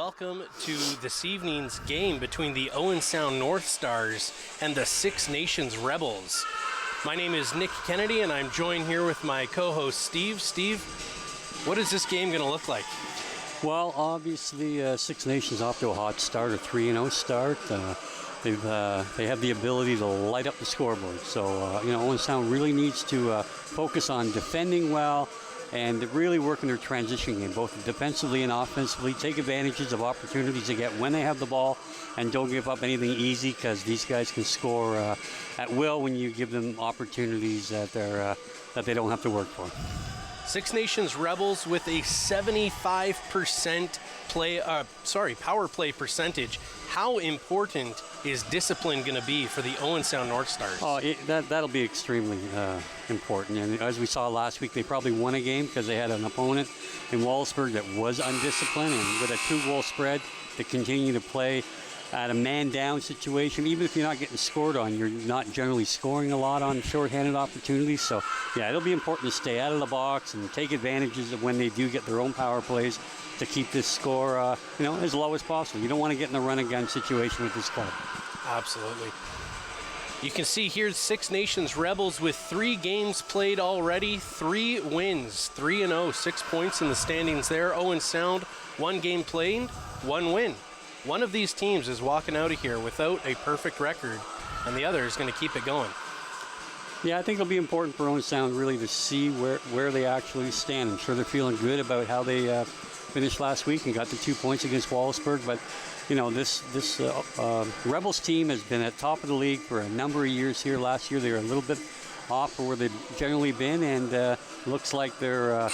welcome to this evening's game between the Owen Sound North Stars and the Six Nations Rebels. My name is Nick Kennedy, and I'm joined here with my co-host Steve. Steve, what is this game going to look like? Well, obviously, Six Nations off to a hot start, a 3-0 start. They have the ability to light up the scoreboard. So, Owen Sound really needs to focus on defending well and really working their transition game, both defensively and offensively. Take advantages of opportunities they get when they have the ball, and don't give up anything easy, because these guys can score at will when you give them opportunities that they don't have to work for. Six Nations Rebels with a 75% power play percentage. How important is discipline going to be for the Owen Sound North Stars? That'll be extremely important. And as we saw last week, they probably won a game because they had an opponent in Wallaceburg that was undisciplined, and with a 2-goal spread, to continue to play at a man-down situation. Even if you're not getting scored on, you're not generally scoring a lot on shorthanded opportunities. So, yeah, it'll be important to stay out of the box and take advantages of when they do get their own power plays to keep this score, as low as possible. You don't want to get in a run-and-gun situation with this club. Absolutely. You can see here Six Nations Rebels with 3 games played already, 3 wins, 3-0, 6 points in the standings there. Owen Sound, 1 game played, 1 win. One of these teams is walking out of here without a perfect record, and the other is going to keep it going. Yeah, I think it'll be important for Owen Sound really to see where they actually stand. I'm sure they're feeling good about how they finished last week and got the 2 points against Wallaceburg. But, this Rebels team has been at top of the league for a number of years here. Last year they were a little bit off for where they've generally been, and looks like they're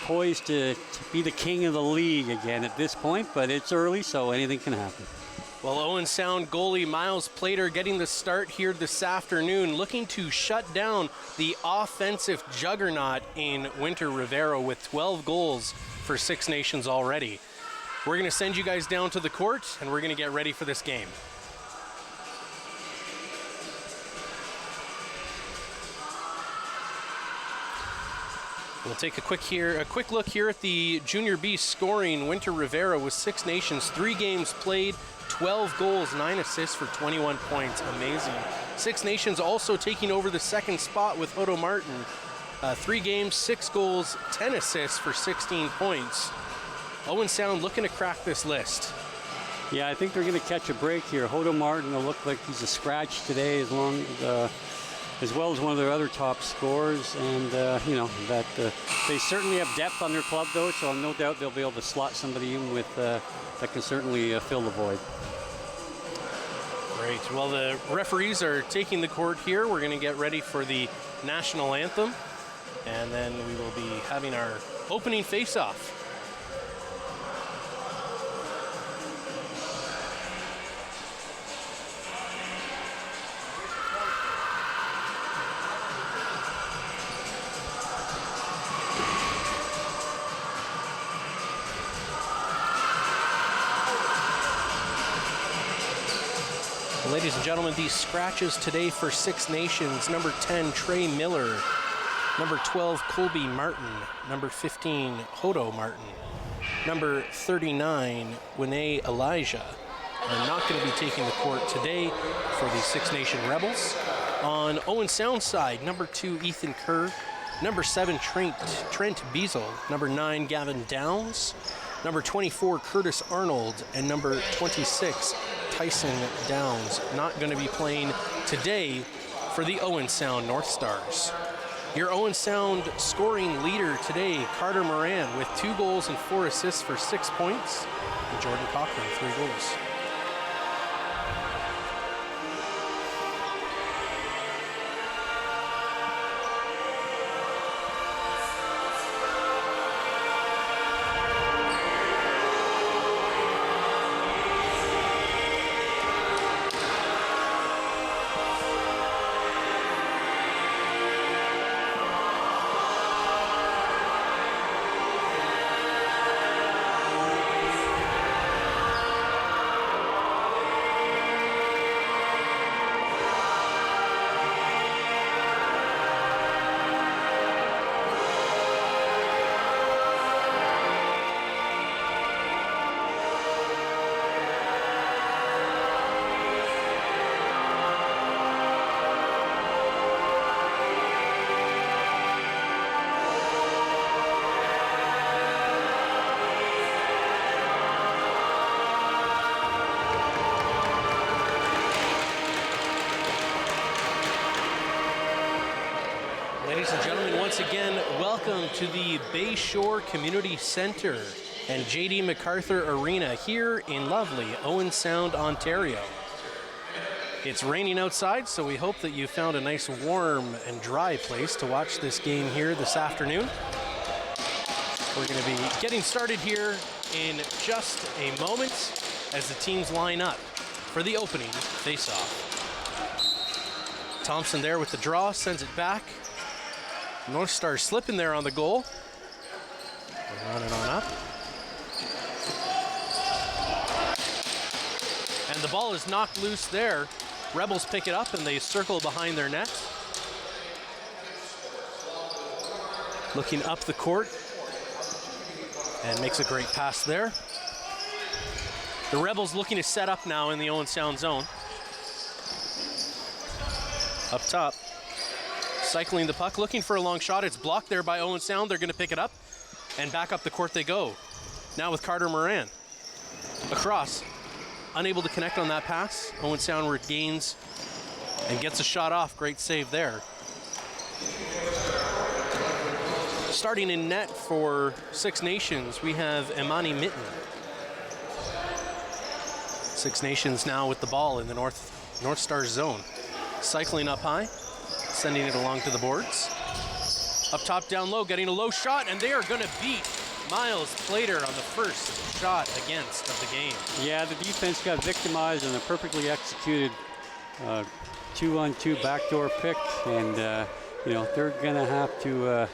poised to be the king of the league again at this point, but it's early, so anything can happen. Well, Owen Sound goalie Miles Plater getting the start here this afternoon, looking to shut down the offensive juggernaut in Winter Rivera with 12 goals for Six Nations already. We're going to send you guys down to the court, and we're going to get ready for this game. We'll take a quick look here at the Junior B scoring. Winter Rivera with Six Nations, 3 games played, 12 goals, 9 assists for 21 points. Amazing. Six Nations also taking over the second spot with Hodo Martin. 3 games, 6 goals, 10 assists for 16 points. Owen Sound looking to crack this list. Yeah, I think they're going to catch a break here. Hodo Martin will look like he's a scratch today, as well as one of their other top scorers, and they certainly have depth on their club, though, so no doubt they'll be able to slot somebody in with that can certainly fill the void. Great. Well, the referees are taking the court here. We're going to get ready for the national anthem, and then we will be having our opening face-off. Ladies and gentlemen, these scratches today for Six Nations: number 10, Trey Miller; number 12, Colby Martin; number 15, Hodo Martin; number 39, Winnie Elijah, are not going to be taking the court today for the Six Nation Rebels. On Owen Sound side, number 2, Ethan Kerr; number 7, Trent Beazle; number 9, Gavin Downs; number 24, Curtis Arnold; and number 26, Tyson Downs, not going to be playing today for the Owen Sound North Stars. Your Owen Sound scoring leader today, Carter Moran, with 2 goals and 4 assists for 6 points, and Jordan Cochran, 3 goals. Ladies and gentlemen, once again, welcome to the Bayshore Community Center and J.D. MacArthur Arena here in lovely Owen Sound, Ontario. It's raining outside, so we hope that you found a nice warm and dry place to watch this game here this afternoon. We're going to be getting started here in just a moment as the teams line up for the opening face-off. Thompson there with the draw, sends it back. North Star slipping there on the goal. We're running on up. And the ball is knocked loose there. Rebels pick it up and they circle behind their net. Looking up the court. And makes a great pass there. The Rebels looking to set up now in the Owen Sound zone. Up top. Cycling the puck, looking for a long shot. It's blocked there by Owen Sound. They're going to pick it up, and back up the court they go. Now with Carter Moran. Across. Unable to connect on that pass. Owen Sound regains and gets a shot off. Great save there. Starting in net for Six Nations, we have Imani Mitten. Six Nations now with the ball in the North Star zone. Cycling up high. Sending it along to the boards. Up top, down low, getting a low shot, and they are going to beat Miles Plater on the first shot against of the game. Yeah, the defense got victimized in a perfectly executed 2-on-2 backdoor pick, and they're going to have to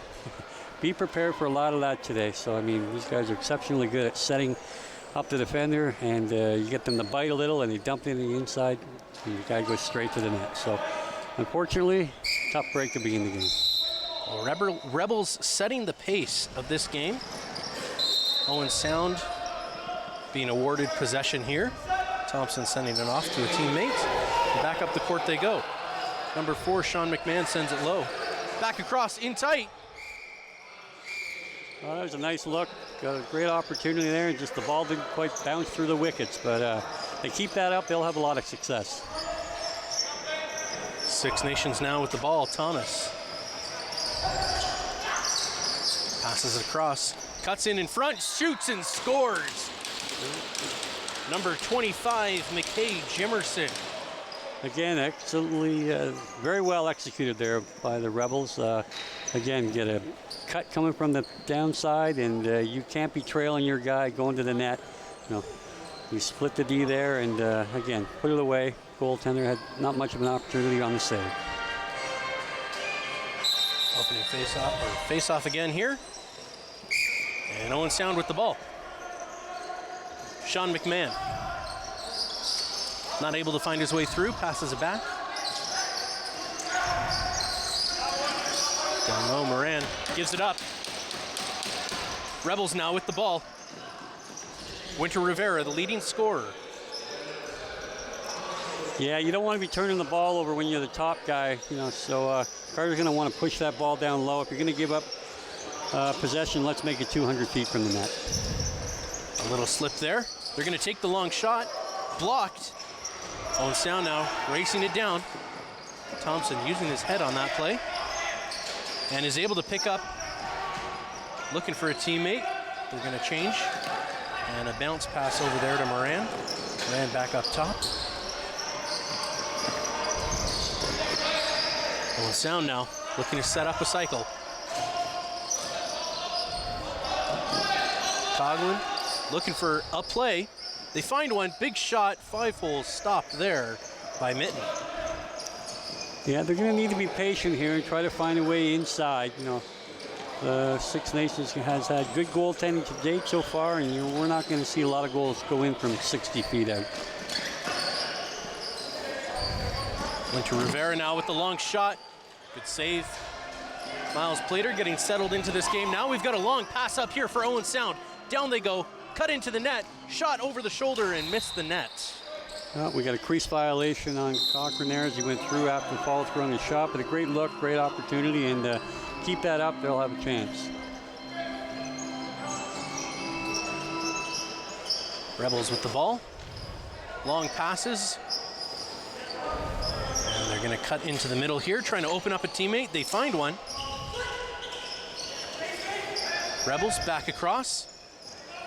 be prepared for a lot of that today. So I mean, these guys are exceptionally good at setting up the defender, and you get them to bite a little, and they dump it in the inside, and the guy goes straight to the net. So unfortunately, tough break to begin the game. Well, Rebels setting the pace of this game. Owen Sound being awarded possession here. Thompson sending it off to a teammate. And back up the court they go. Number 4, Sean McMahon sends it low. Back across, in tight. Well, that was a nice look. Got a great opportunity there, and just the ball didn't quite bounce through the wickets. But they keep that up, they'll have a lot of success. Six Nations now with the ball. Thomas passes it across, cuts in front, shoots and scores. Number 25, McKay Jimerson. Again, excellently, very well executed there by the Rebels. Again, get a cut coming from the downside, and you can't be trailing your guy going to the net. You split the D there, and again, put it away. Goaltender had not much of an opportunity on the save. Opening face-off again here. And Owen Sound with the ball. Sean McMahon. Not able to find his way through, passes it back. Down low, Moran gives it up. Rebels now with the ball. Winter Rivera, the leading scorer. Yeah, you don't want to be turning the ball over when you're the top guy, so Carter's going to want to push that ball down low. If you're going to give up possession, let's make it 200 feet from the net. A little slip there. They're going to take the long shot. Blocked. Owen Sound now racing it down. Thompson using his head on that play. And is able to pick up. Looking for a teammate. They're going to change. And a bounce pass over there to Moran. Moran back up top. Owen Sound now looking to set up a cycle. Coughlin looking for a play. They find one, big shot, 5-hole stopped there by Mitten. Yeah, they're going to need to be patient here and try to find a way inside. The Six Nations has had good goaltending to date so far, and we're not going to see a lot of goals go in from 60 feet out. Winter Rivera now with the long shot. Good save. Miles Plater getting settled into this game. Now we've got a long pass up here for Owen Sound. Down they go, cut into the net, shot over the shoulder and missed the net. Well, we got a crease violation on Cochran there as he went through after follow through on the shot, but a great look, great opportunity, and keep that up, they'll have a chance. Rebels with the ball. Long passes. And they're going to cut into the middle here, trying to open up a teammate. They find one. Rebels back across.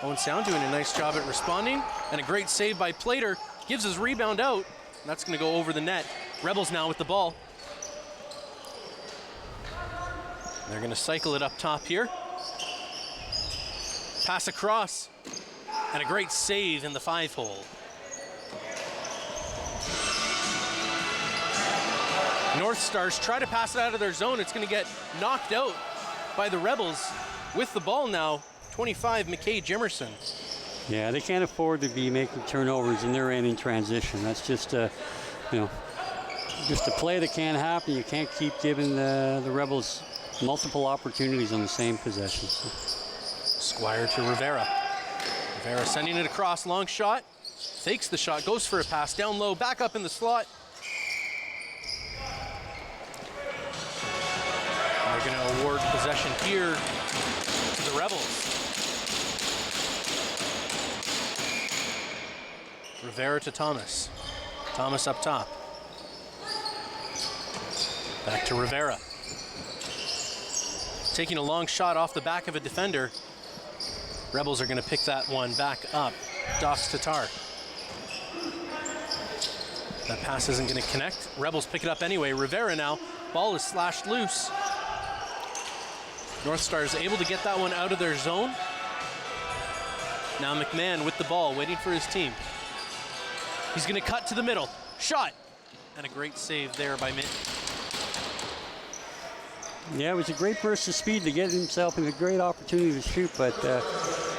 Owen Sound doing a nice job at responding. And a great save by Plater. Gives his rebound out. And that's going to go over the net. Rebels now with the ball. They're going to cycle it up top here. Pass across. And a great save in the 5-hole. North Stars try to pass it out of their zone. It's going to get knocked out by the Rebels. With the ball now, 25, McKay Jimerson. Yeah, they can't afford to be making turnovers in their end in transition. That's just a play that can't happen. You can't keep giving the Rebels multiple opportunities on the same possession. Squire to Rivera. Rivera sending it across, long shot. Fakes the shot, goes for a pass, down low, back up in the slot. And they're going to award possession here to the Rebels. Rivera to Thomas. Thomas up top. Back to Rivera. Taking a long shot off the back of a defender. Rebels are going to pick that one back up. Dox Tatar. That pass isn't going to connect. Rebels pick it up anyway. Rivera now. Ball is slashed loose. North Stars able to get that one out of their zone. Now McMahon with the ball, waiting for his team. He's going to cut to the middle. Shot. And a great save there by Mitten. Yeah, it was a great burst of speed to get himself in a great opportunity to shoot, but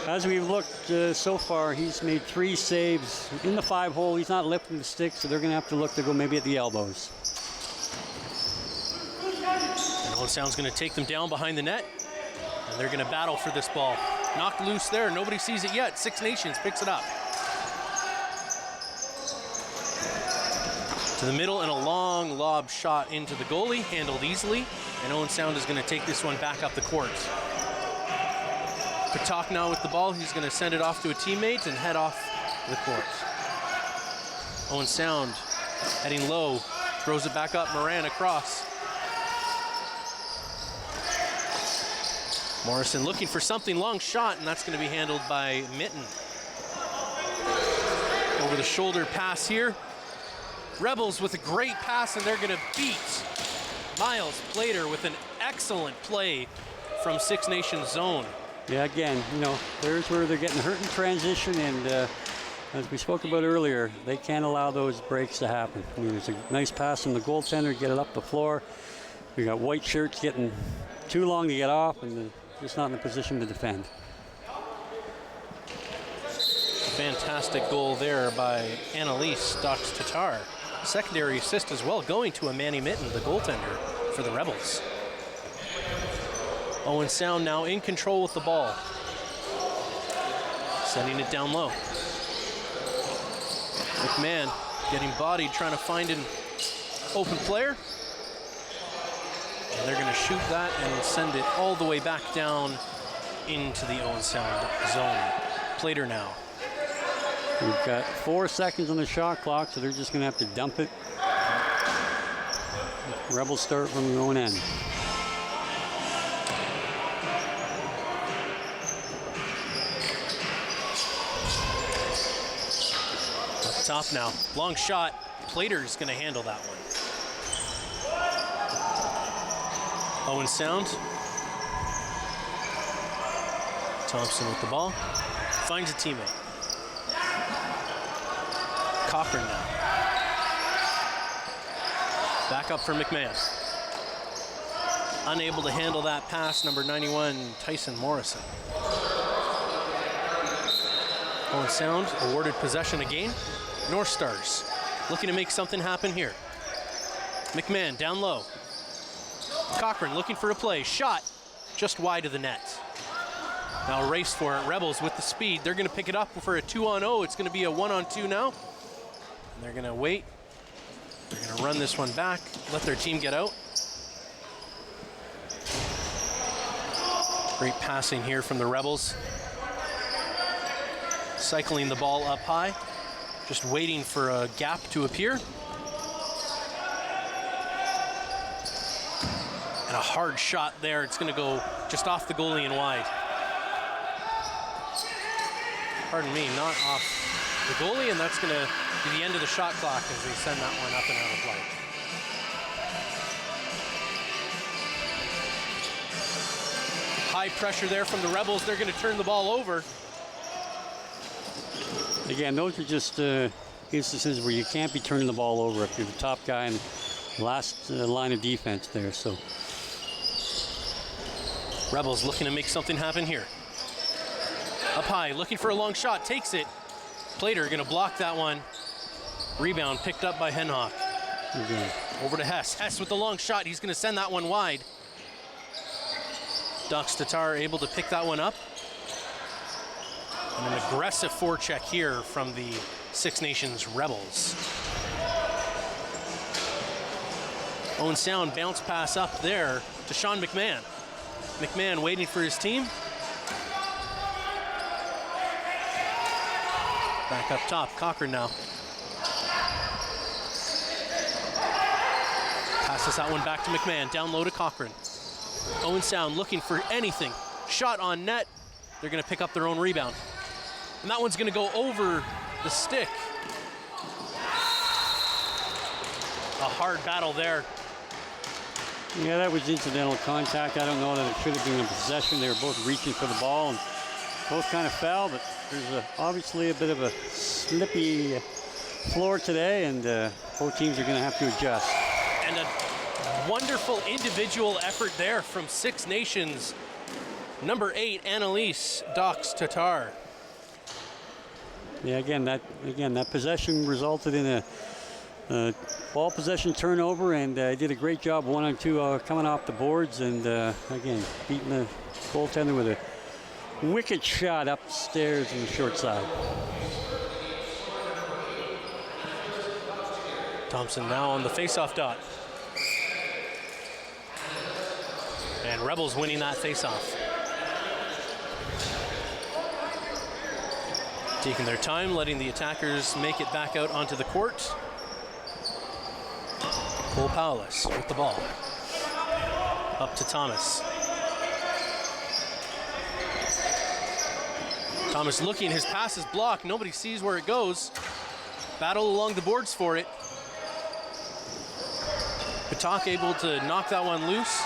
as we've looked so far, he's made 3 saves in the 5-hole. He's not lifting the stick, so they're going to have to look to go maybe at the elbows. And Owen Sound's going to take them down behind the net, and they're going to battle for this ball. Knocked loose there. Nobody sees it yet. Six Nations picks it up. To the middle and a long lob shot into the goalie, handled easily. And Owen Sound is going to take this one back up the court. Patak now with the ball. He's going to send it off to a teammate and head off the court. Owen Sound heading low, throws it back up. Moran across. Morrison looking for something, long shot, and that's going to be handled by Mitten. Over the shoulder pass here. Rebels with a great pass, and they're going to beat Miles Plater with an excellent play from Six Nations zone. Yeah, again, there's where they're getting hurt in transition, and as we spoke about earlier, they can't allow those breaks to happen. I mean, there's a nice pass from the goaltender, get it up the floor. We got white shirts getting too long to get off, and they're just not in a position to defend. Fantastic goal there by Annalise Dox Tatar. Secondary assist as well, going to a Manny Mitten, the goaltender for the Rebels. Owen Sound now in control with the ball. Sending it down low. McMahon getting bodied, trying to find an open player. And they're going to shoot that and send it all the way back down into the Owen Sound zone. Plater now. We've got 4 seconds on the shot clock, so they're just going to have to dump it. Rebels start from their own end. Up top now. Long shot. Plater's going to handle that one. Owen Sound. Thompson with the ball. Finds a teammate. Cochran now. Back up for McMahon. Unable to handle that pass, number 91, Tyson Morrison. Owen Sound awarded possession again. North Stars looking to make something happen here. McMahon down low. Cochran looking for a play. Shot just wide of the net. Now a race for it. Rebels with the speed. They're going to pick it up for a 2-on-0. It's going to be a 1-on-2 now. And they're going to wait. They're going to run this one back, let their team get out. Great passing here from the Rebels. Cycling the ball up high, just waiting for a gap to appear. And a hard shot there. It's going to go just off the goalie and wide. Pardon me, not off the goalie, and that's going to be the end of the shot clock as they send that one up and out of play. High pressure there from the Rebels. They're going to turn the ball over. Again, those are just instances where you can't be turning the ball over if you're the top guy in the last line of defense there. So Rebels looking to make something happen here. Up high, looking for a long shot, takes it. Plater going to block that one. Rebound picked up by Henhock. Over to Hess. Hess with the long shot. He's going to send that one wide. Ducks Tatar able to pick that one up. And an aggressive forecheck here from the Six Nations Rebels. Owen Sound bounce pass up there to Sean McMahon. McMahon waiting for his team. Back up top, Cochran now. Passes that one back to McMahon, down low to Cochran. Owen Sound looking for anything. Shot on net. They're going to pick up their own rebound. And that one's going to go over the stick. A hard battle there. Yeah, that was incidental contact. I don't know that it should have been a possession. They were both reaching for the ball and both kind of fell, but there's obviously a bit of a slippy floor today, and both teams are going to have to adjust. And a wonderful individual effort there from Six Nations. Number 8, Annalise Dox Tatar. Yeah, again, that possession resulted in a ball possession turnover, and did a great job 1-on-2 coming off the boards, and again, beating the goaltender with a wicked shot upstairs in the short side. Thompson now on the faceoff dot. And Rebels winning that faceoff. Taking their time, letting the attackers make it back out onto the court. Cole Paulus with the ball. Up to Thomas. Thomas looking, his pass is blocked. Nobody sees where it goes. Battle along the boards for it. Patak able to knock that one loose.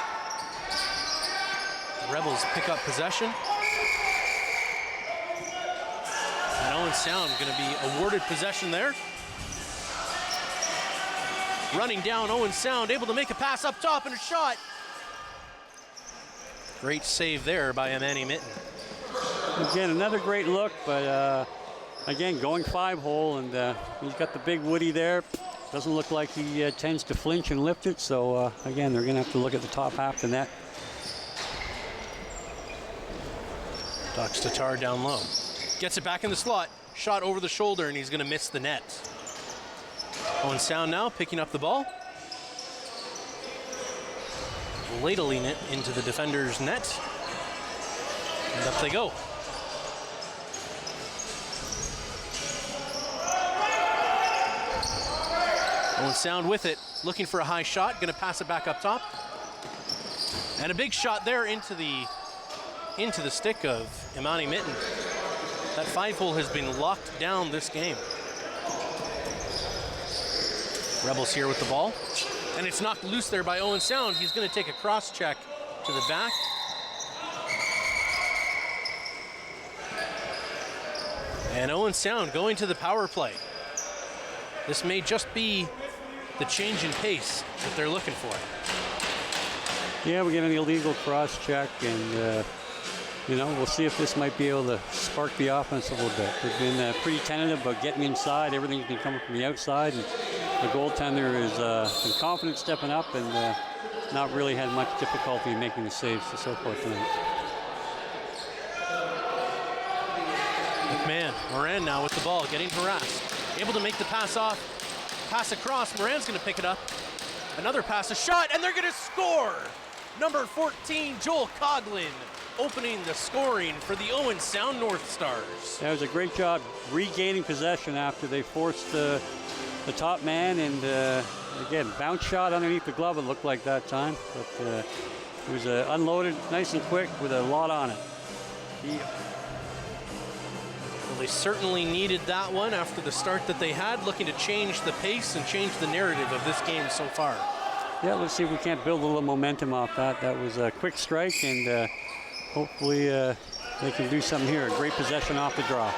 The Rebels pick up possession. And Owen Sound going to be awarded possession there. Running down, Owen Sound able to make a pass up top and a shot. Great save there by Amani Mitten. Again, another great look, but again, going 5-hole, and he's got the big Woody there. Doesn't look like he tends to flinch and lift it, so again, they're going to have to look at the top half of the net. Dox Tatar down low. Gets it back in the slot. Shot over the shoulder, and he's going to miss the net. Owen Sound now picking up the ball. Ladling it into the defender's net. And up they go. Owen Sound with it, looking for a high shot, gonna pass it back up top. And a big shot there into the stick of Imani Mitten. That 5-hole has been locked down this game. Rebels here with the ball. And it's knocked loose there by Owen Sound. He's gonna take a cross check to the back. And Owen Sound going to the power play. This may just be the change in pace that they're looking for. Yeah, we get an illegal cross check, and we'll see if this might be able to spark the offense a little bit. They've been pretty tentative about getting inside. Everything's been coming from the outside, and the goaltender has been confident stepping up and not really had much difficulty in making the saves so far tonight. McMahon, Moran now with the ball, getting harassed. Able to make the pass off, pass across. Moran's going to pick it up. Another pass, a shot, and they're going to score! Number 14, Joel Coughlin, opening the scoring for the Owen Sound North Stars. That was a great job regaining possession after they forced the top man, and again, bounce shot underneath the glove, it looked like that time. But It was unloaded nice and quick with a lot on it. Well, they certainly needed that one after the start that they had, looking to change the pace and change the narrative of this game so far. Yeah, let's see if we can't build a little momentum off that. That was a quick strike, and hopefully they can do something here. A great possession off the draw.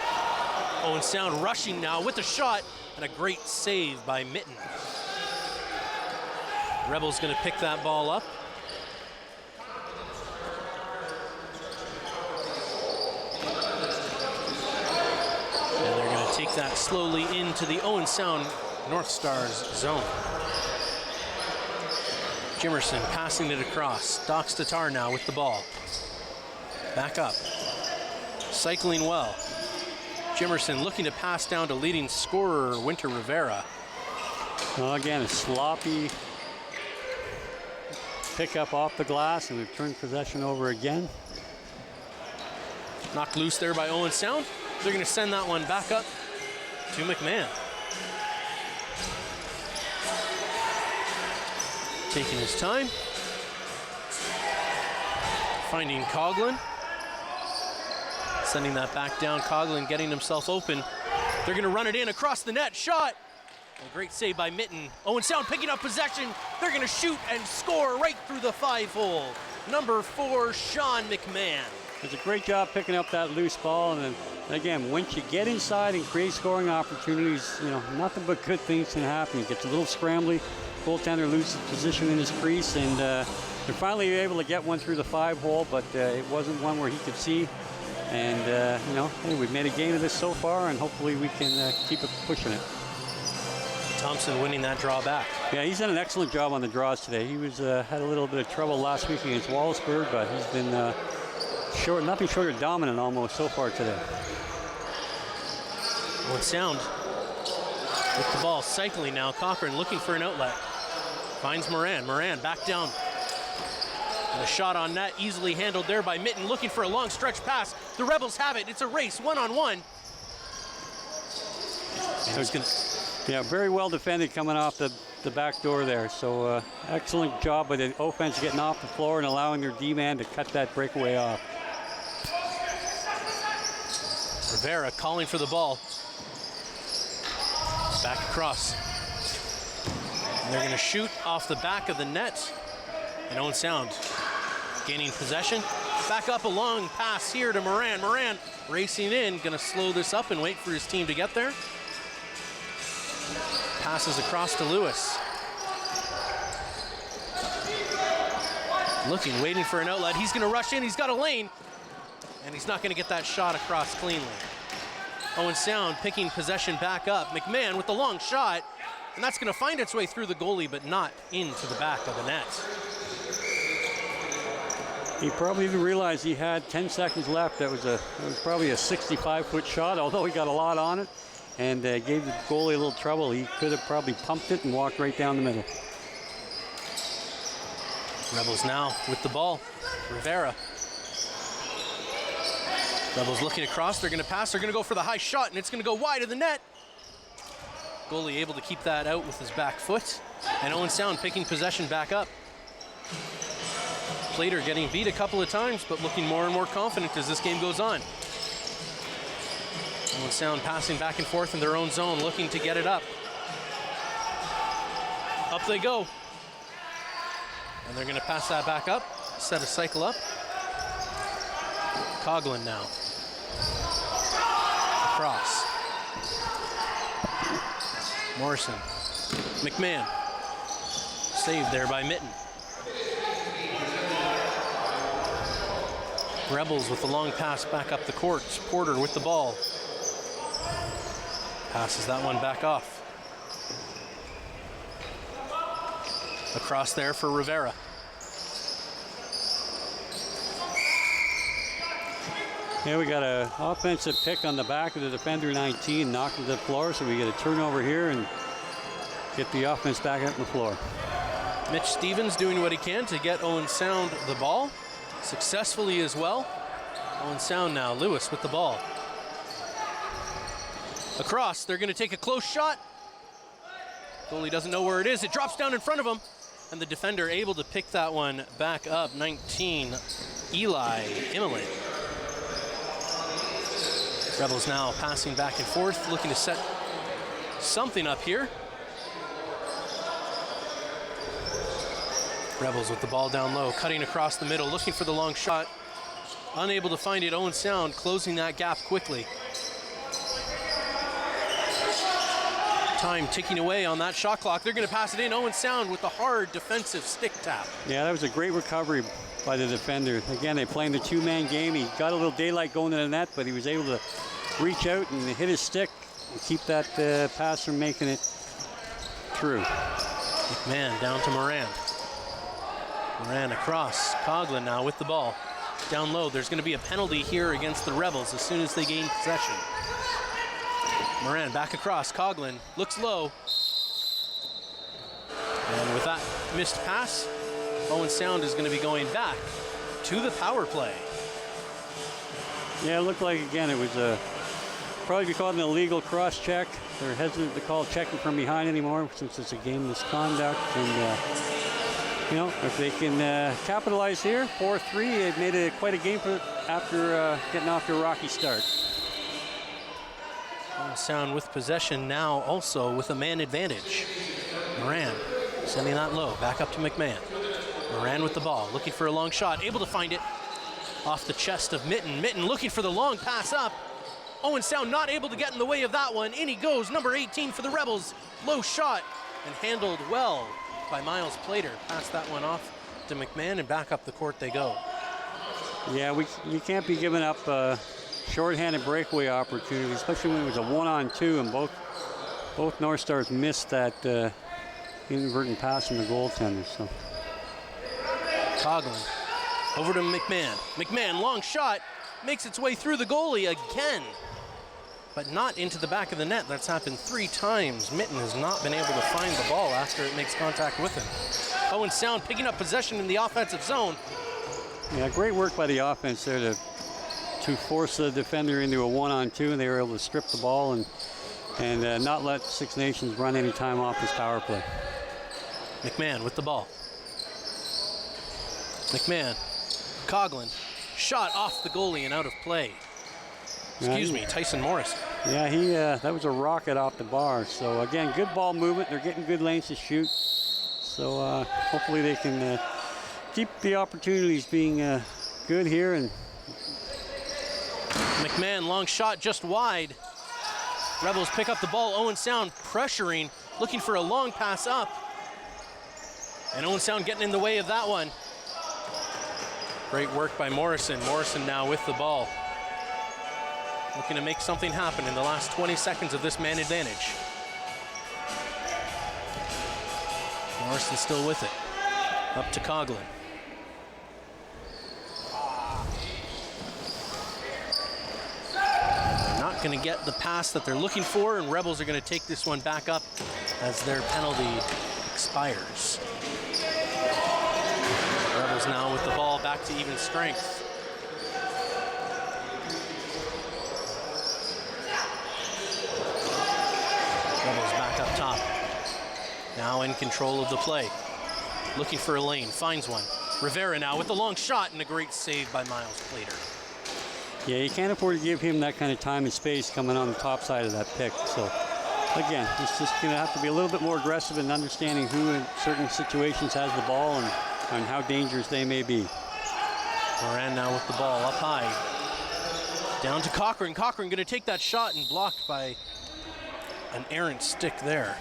Owen Sound rushing now with a shot and a great save by Mitten. Rebels going to pick that ball up. And they're going to take that slowly into the Owen Sound North Stars zone. Jimerson passing it across. Doc Statar now with the ball. Back up. Cycling well. Jimerson looking to pass down to leading scorer Winter Rivera. Well, again, a sloppy pickup off the glass, and we've turned possession over again. Knocked loose there by Owen Sound. They're going to send that one back up to McMahon. Taking his time. Finding Coughlin. Sending that back down. Coughlin getting himself open. They're going to run it in across the net. Shot. A great save by Mitten. Owen Sound picking up possession. They're going to shoot and score right through the 5-hole. Number 4, Sean McMahon. It's a great job picking up that loose ball, and then again, once you get inside and create scoring opportunities, you know, nothing but good things can happen. It gets a little scrambly. Goaltender loses position in his crease, and they're finally able to get one through the 5-hole, but it wasn't one where he could see. And you know, hey, we've made a game of this so far, and hopefully we can keep it pushing it. Thompson winning that draw back. Yeah, he's done an excellent job on the draws today. He was had a little bit of trouble last week against Wallaceburg, but he's been nothing short of dominant almost so far today. Owen Sound with the ball cycling now. Cochran looking for an outlet. Finds Moran. Moran back down. And a shot on net easily handled there by Mitten, looking for a long stretch pass. The Rebels have it. It's a race, 1-on-1. Yeah, very well defended coming off the back door there. So excellent job by the offense getting off the floor and allowing their D-man to cut that breakaway off. Rivera calling for the ball. Back across. And they're going to shoot off the back of the net. And Owen Sound gaining possession. Back up a long pass here to Moran. Moran racing in, going to slow this up and wait for his team to get there. Passes across to Lewis. Looking, waiting for an outlet. He's going to rush in. He's got a lane. And he's not going to get that shot across cleanly. Owen Sound picking possession back up. McMahon with the long shot. And that's going to find its way through the goalie, but not into the back of the net. He probably didn't realize he had 10 seconds left. It was probably a 65-foot shot, although he got a lot on it and gave the goalie a little trouble. He could have probably pumped it and walked right down the middle. Rebels now with the ball. Rivera. Rebels looking across. They're going to pass. They're going to go for the high shot, and it's going to go wide of the net. Goalie able to keep that out with his back foot. And Owen Sound picking possession back up. Plater getting beat a couple of times, but looking more and more confident as this game goes on. Owen Sound passing back and forth in their own zone, looking to get it up. Up they go. And they're going to pass that back up, set a cycle up. Coughlin now. Across. Morrison. McMahon. Saved there by Mitten. Rebels with the long pass back up the court. Porter with the ball. Passes that one back off. Across there for Rivera. Yeah, we got an offensive pick on the back of the defender 19, knocked to the floor, so we get a turnover here and get the offense back up on the floor. Mitch Stevens doing what he can to get Owen Sound the ball. Successfully as well. Owen Sound now. Lewis with the ball. Across. They're going to take a close shot. Goalie doesn't know where it is. It drops down in front of him. and the defender able to pick that one back up. 19, Eli Imelin. Rebels now passing back and forth, looking to set something up here. Rebels with the ball down low, cutting across the middle, looking for the long shot. Unable to find it. Owen Sound closing that gap quickly. Time ticking away on that shot clock. They're going to pass it in. Owen Sound with the hard defensive stick tap. Yeah, that was a great recovery by the defender. Again, they're playing the two-man game. He got a little daylight going to the net, but he was able to reach out and hit his stick and keep that pass from making it through. McMahon down to Moran. Moran across. Coughlin now with the ball. Down low, there's going to be a penalty here against the Rebels as soon as they gain possession. Moran back across. Coughlin looks low. And with that missed pass, Owen Sound is going to be going back to the power play. Yeah, it looked like, again, it was probably be called an illegal cross-check. They're hesitant to call checking from behind anymore since it's a game misconduct. And, you know, if they can capitalize here, 4-3, they've made it quite a game after getting off to a rocky start. Owen Sound with possession now, also with a man advantage. Moran sending that low, back up to McMahon. Moran with the ball, looking for a long shot, able to find it off the chest of Mitten. Mitten looking for the long pass up. Owen Sound not able to get in the way of that one. In he goes, number 18 for the Rebels. Low shot and handled well by Miles Plater. Pass that one off to McMahon and back up the court they go. Yeah, you can't be giving up shorthanded breakaway opportunities, especially when it was a 1-on-2 and both North Stars missed that inadvertent pass from the goaltender. So. Coughlin over to McMahon. McMahon, long shot, makes its way through the goalie again, but not into the back of the net. That's happened 3 times. Mitten has not been able to find the ball after it makes contact with him. Owen Sound picking up possession in the offensive zone. Yeah, great work by the offense there to force the defender into a 1-on-2, and they were able to strip the ball and not let Six Nations run any time off his power play. McMahon with the ball. McMahon, Coughlin, shot off the goalie and out of play. Excuse me, Tyson Morris. Yeah, that was a rocket off the bar. So again, good ball movement. They're getting good lanes to shoot. So hopefully they can keep the opportunities being good here. And McMahon, long shot just wide. Rebels pick up the ball. Owen Sound pressuring, looking for a long pass up. And Owen Sound getting in the way of that one. Great work by Morrison. Morrison now with the ball. Looking to make something happen in the last 20 seconds of this man advantage. Morrison still with it. Up to Coughlin. They're not going to get the pass that they're looking for, and Rebels are going to take this one back up as their penalty expires. Rebels now with the ball back to even strength. Rebels back up top. Now in control of the play. Looking for a lane, finds one. Rivera now with the long shot and a great save by Miles Plater. Yeah, you can't afford to give him that kind of time and space coming on the top side of that pick. So again, it's just going to have to be a little bit more aggressive in understanding who in certain situations has the ball and how dangerous they may be. Moran now with the ball up high. Down to Cochran. Cochran going to take that shot and blocked by an errant stick there.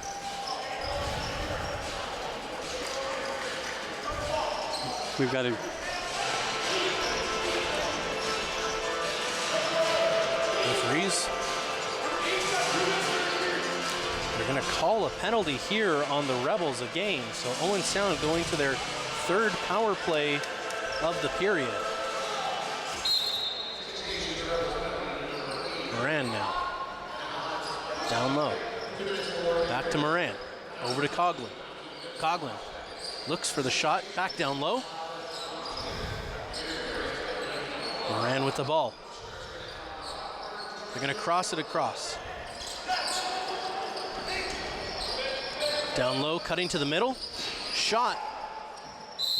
We've got to referees. They're going to call a penalty here on the Rebels again. So Owen Sound going to their 3rd power play of the period. Moran now. Down low. Back to Moran. Over to Coughlin. Coughlin looks for the shot. Back down low. Moran with the ball. They're going to cross it across. Down low, cutting to the middle. Shot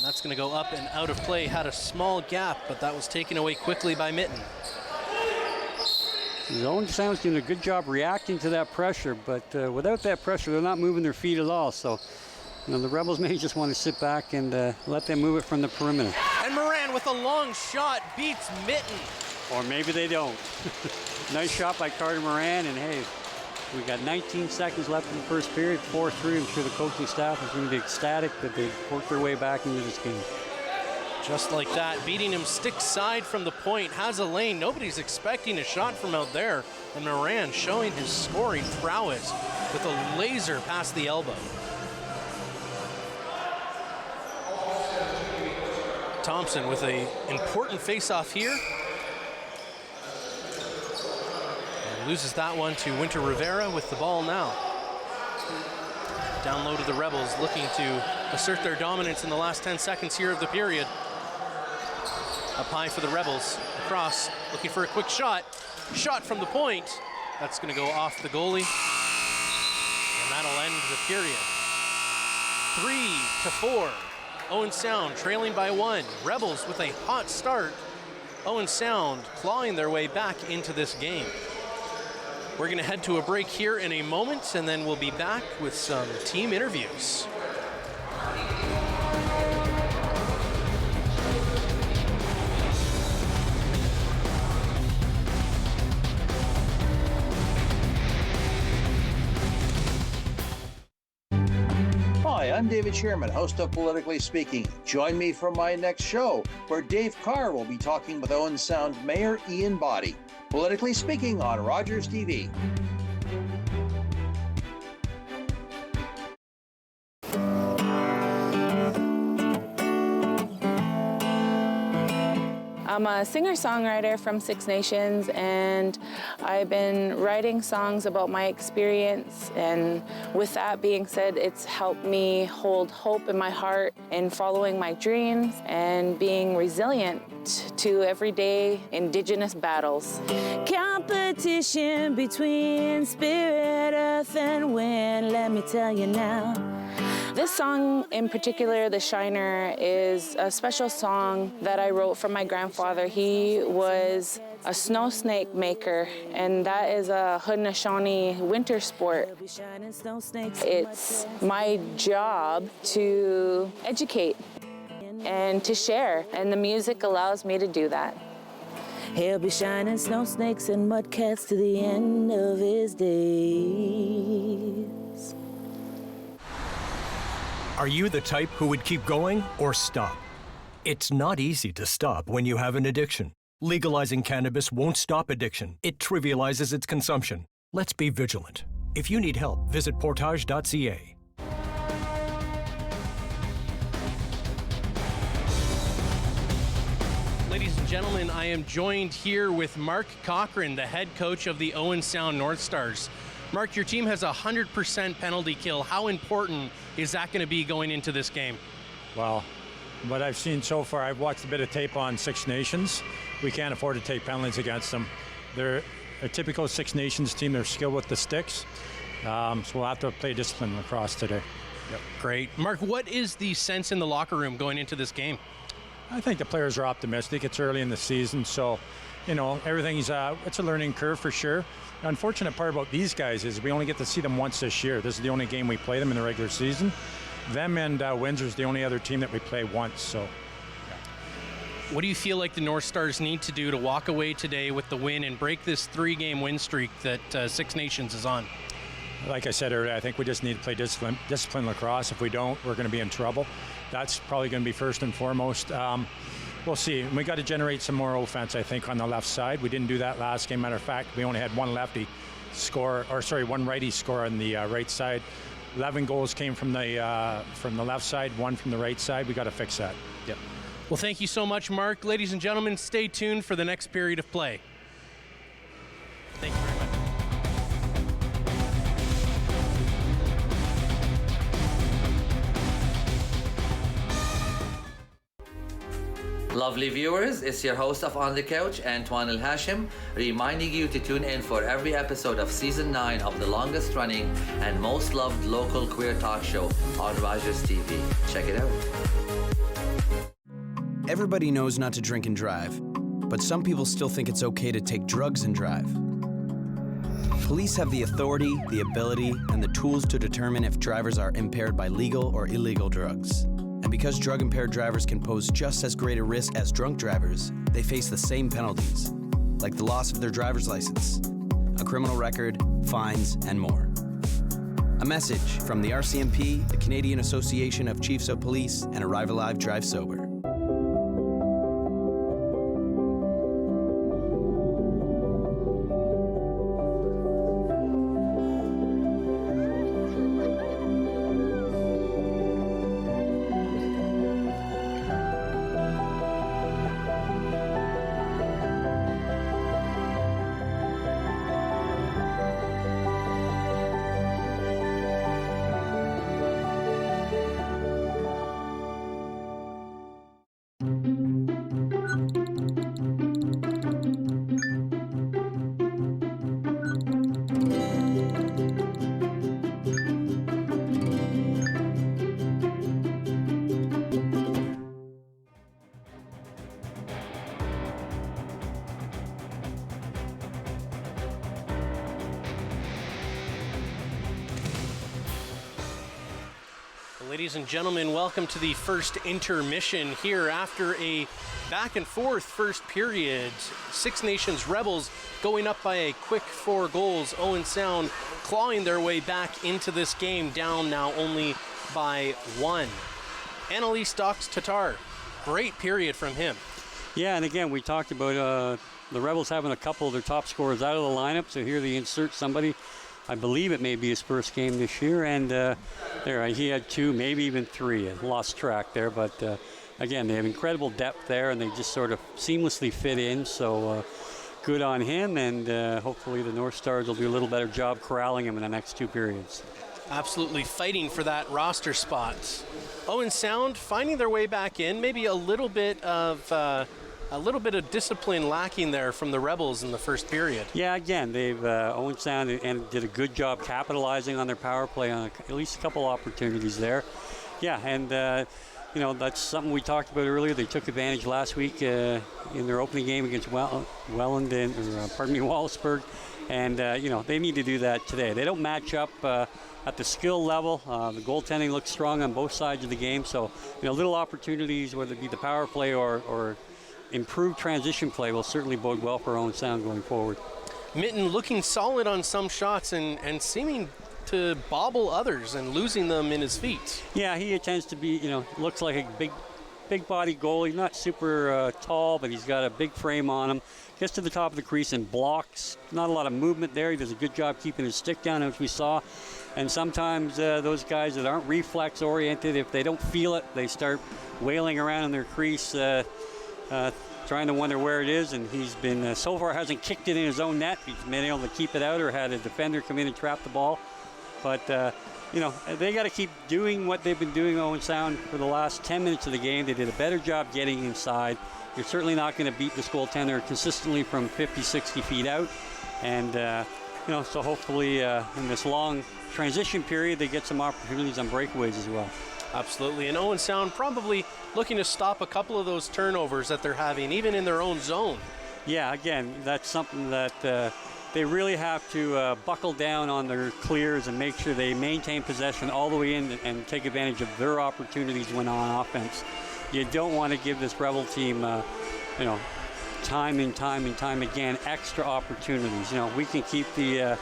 That's going to go up and out of play. Had a small gap, but that was taken away quickly by Mitten. Owen Sound's doing a good job reacting to that pressure, but without that pressure, they're not moving their feet at all. So, the Rebels may just want to sit back and let them move it from the perimeter. And Moran with a long shot beats Mitten. Or maybe they don't. Nice shot by Carter Moran, and hey, we got 19 seconds left in the first period, 4-3. I'm sure the coaching staff is going to be ecstatic that they worked their way back into this game. Just like that, beating him stick side from the point, has a lane. Nobody's expecting a shot from out there. And Moran showing his scoring prowess with a laser past the elbow. Thompson with an important face-off here. And loses that one to Winter Rivera with the ball now. Down low to the Rebels, looking to assert their dominance in the last 10 seconds here of the period. Up high for the Rebels. Across, looking for a quick shot. Shot from the point. That's going to go off the goalie. And that'll end the period. 3-4. Owen Sound trailing by 1. Rebels with a hot start. Owen Sound clawing their way back into this game. We're going to head to a break here in a moment, and then we'll be back with some team interviews. Hi, I'm David Sherman, host of Politically Speaking. Join me for my next show, where Dave Carr will be talking with Owen Sound Mayor Ian Boddy. Politically Speaking on Rogers TV. I'm a singer-songwriter from Six Nations, and I've been writing songs about my experience, and with that being said, it's helped me hold hope in my heart in following my dreams and being resilient to everyday Indigenous battles. Competition between spirit, earth, and wind, let me tell you now. This song in particular, The Shiner, is a special song that I wrote for my grandfather. He was a snow snake maker, and that is a Haudenosaunee winter sport. It's my job to educate and to share, and the music allows me to do that. He'll be shining snow snakes and mudcats to the end of his days. Are you the type who would keep going or stop? It's not easy to stop when you have an addiction. Legalizing cannabis won't stop addiction. It trivializes its consumption. Let's be vigilant. If you need help, visit portage.ca. Ladies and gentlemen, I am joined here with Mark Cochran, the head coach of the Owen Sound North Stars. Mark, your team has a 100% penalty kill. How important is that going to be going into this game? Well, what I've seen so far, I've watched a bit of tape on Six Nations. We can't afford to take penalties against them. They're a typical Six Nations team. They're skilled with the sticks. So we'll have to play discipline lacrosse today. Yep. Great. Mark, what is the sense in the locker room going into this game? I think the players are optimistic. It's early in the season, so, everything's, it's a learning curve for sure. The unfortunate part about these guys is we only get to see them once this year. This is the only game we play them in the regular season. Them and Windsor's the only other team that we play once, so. What do you feel like the North Stars need to do to walk away today with the win and break this 3-game win streak that Six Nations is on? Like I said earlier, I think we just need to play discipline lacrosse. If we don't, we're going to be in trouble. That's probably going to be first and foremost. We'll see. We got to generate some more offense, I think, on the left side. We didn't do that last game. Matter of fact, we only had one righty score on the right side. 11 goals came from the left side, 1 from the right side. We got to fix that. Yep. Well, thank you so much, Mark. Ladies and gentlemen, stay tuned for the next period of play. Thank you very much. Lovely viewers, it's your host of On the Couch, Antoine El Hashim, reminding you to tune in for every episode of Season 9 of the longest running and most loved local queer talk show on Rogers TV. Check it out. Everybody knows not to drink and drive, but some people still think it's okay to take drugs and drive. Police have the authority, the ability, and the tools to determine if drivers are impaired by legal or illegal drugs. And because drug-impaired drivers can pose just as great a risk as drunk drivers, they face the same penalties, like the loss of their driver's license, a criminal record, fines, and more. A message from the RCMP, the Canadian Association of Chiefs of Police, and Arrive Alive, Drive Sober. Ladies and gentlemen, welcome to the first intermission here after a back and forth first period. Six Nations Rebels going up by a quick 4 goals. Owen Sound clawing their way back into this game, down now only by 1. Annalise Docks Tatar, great period from him. Yeah, and again, we talked about the Rebels having a couple of their top scorers out of the lineup, so here they insert somebody. I believe it may be his first game this year, and there he had 2, maybe even 3. I lost track there, but again, they have incredible depth there, and they just sort of seamlessly fit in, so good on him, and hopefully the North Stars will do a little better job corralling him in the next 2 periods. Absolutely fighting for that roster spot. Owen Sound finding their way back in, maybe a little bit of discipline lacking there from the Rebels in the first period. Yeah, again, they've Owen Sound and did a good job capitalizing on their power play on at least a couple opportunities there. Yeah, and that's something we talked about earlier. They took advantage last week in their opening game against Wallaceburg, and they need to do that today. They don't match up at the skill level. The goaltending looks strong on both sides of the game, so little opportunities, whether it be the power play or improved transition play, will certainly bode well for Owen Sound going forward. Mitten looking solid on some shots and seeming to bobble others and losing them in his feet. Yeah, he tends to be, looks like a big body goalie, not super tall, but he's got a big frame on him. Gets to the top of the crease and blocks. Not a lot of movement there. He does a good job keeping his stick down, as we saw. And sometimes those guys that aren't reflex oriented, if they don't feel it, they start wailing around in their crease, trying to wonder where it is, and he's been so far hasn't kicked it in his own net. He's been able to keep it out or had a defender come in and trap the ball. But they got to keep doing what they've been doing, Owen Sound, for the last 10 minutes of the game. They did a better job getting inside. You're certainly not going to beat this goaltender consistently from 50, 60 feet out. And so hopefully in this long transition period, they get some opportunities on breakaways as well. Absolutely, and Owen Sound probably looking to stop a couple of those turnovers that they're having, even in their own zone. Yeah, again, that's something that they really have to buckle down on their clears and make sure they maintain possession all the way in and take advantage of their opportunities when on offense. You don't want to give this Rebel team, time and time again, extra opportunities. We can keep the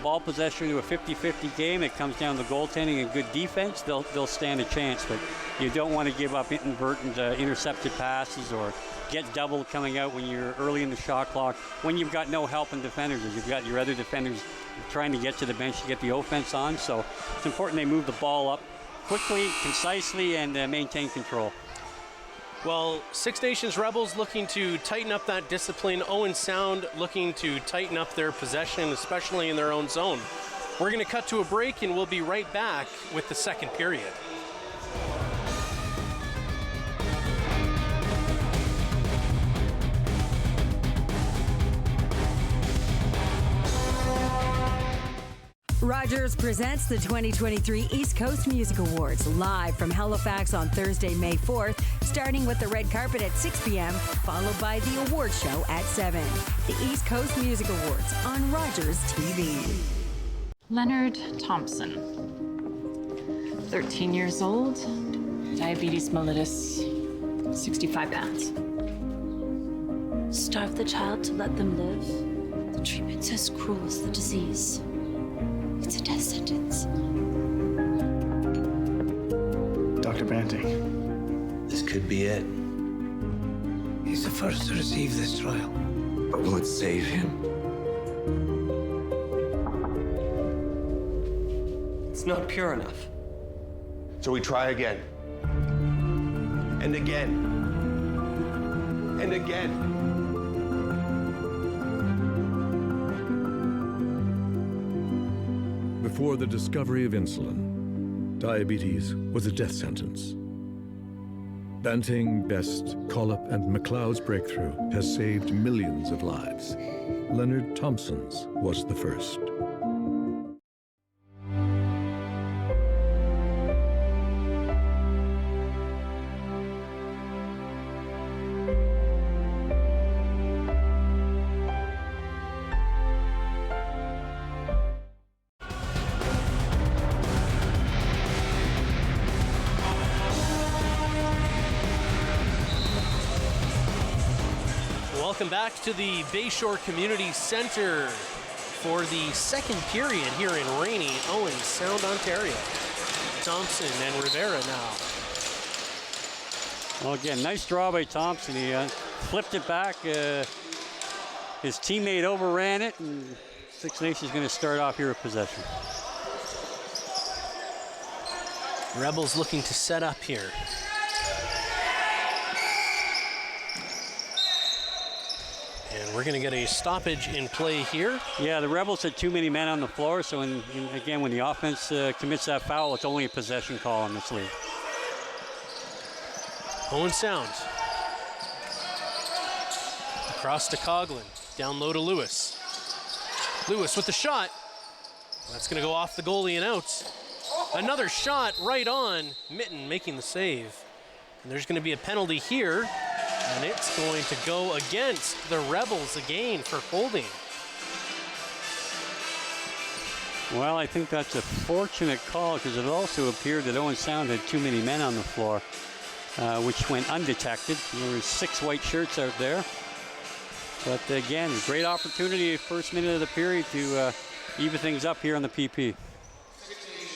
ball possession to a 50-50 game. It comes down to goaltending and good defense. They'll stand a chance, but you don't want to give up inadvertent intercepted passes or get double coming out when you're early in the shot clock, when you've got no help in defenders. You've got your other defenders trying to get to the bench to get the offense on. So it's important they move the ball up quickly, concisely, and maintain control. Well, Six Nations Rebels looking to tighten up that discipline. Owen Sound looking to tighten up their possession, especially in their own zone. We're going to cut to a break, and we'll be right back with the second period. Rogers presents the 2023 East Coast Music Awards live from Halifax on Thursday, May 4th, starting with the red carpet at 6 p.m., followed by the award show at 7. The East Coast Music Awards on Rogers TV. Leonard Thompson, 13 years old, diabetes mellitus, 65 pounds. Starve the child to let them live. The treatment's as cruel as the disease. It's a death sentence. Dr. Banting. This could be it. He's the first to receive this trial. But will it save him? It's not pure enough. So we try again. And again. And again. Before the discovery of insulin, diabetes was a death sentence. Banting, Best, Collop, and McLeod's breakthrough has saved millions of lives. Leonard Thompson's was the first. Welcome back to the Bayshore Community Center for the second period here in rainy Owen Sound, Ontario. Thompson and Rivera now. Well, again, nice draw by Thompson. He flipped it back. His teammate overran it, and Six Nations going to start off here with possession. Rebels looking to set up here. And we're going to get a stoppage in play here. Yeah, the Rebels had too many men on the floor, so again, when the offense commits that foul, it's only a possession call in this league. Owen Sound. Across to Coughlin. Down low to Lewis. Lewis with the shot. That's going to go off the goalie and out. Another shot right on. Mitten making the save. And there's going to be a penalty here. And it's going to go against the Rebels again for holding. Well, I think that's a fortunate call because it also appeared that Owen Sound had too many men on the floor, which went undetected. There were 6 white shirts out there. But again, great opportunity, first minute of the period, to even things up here on the PP.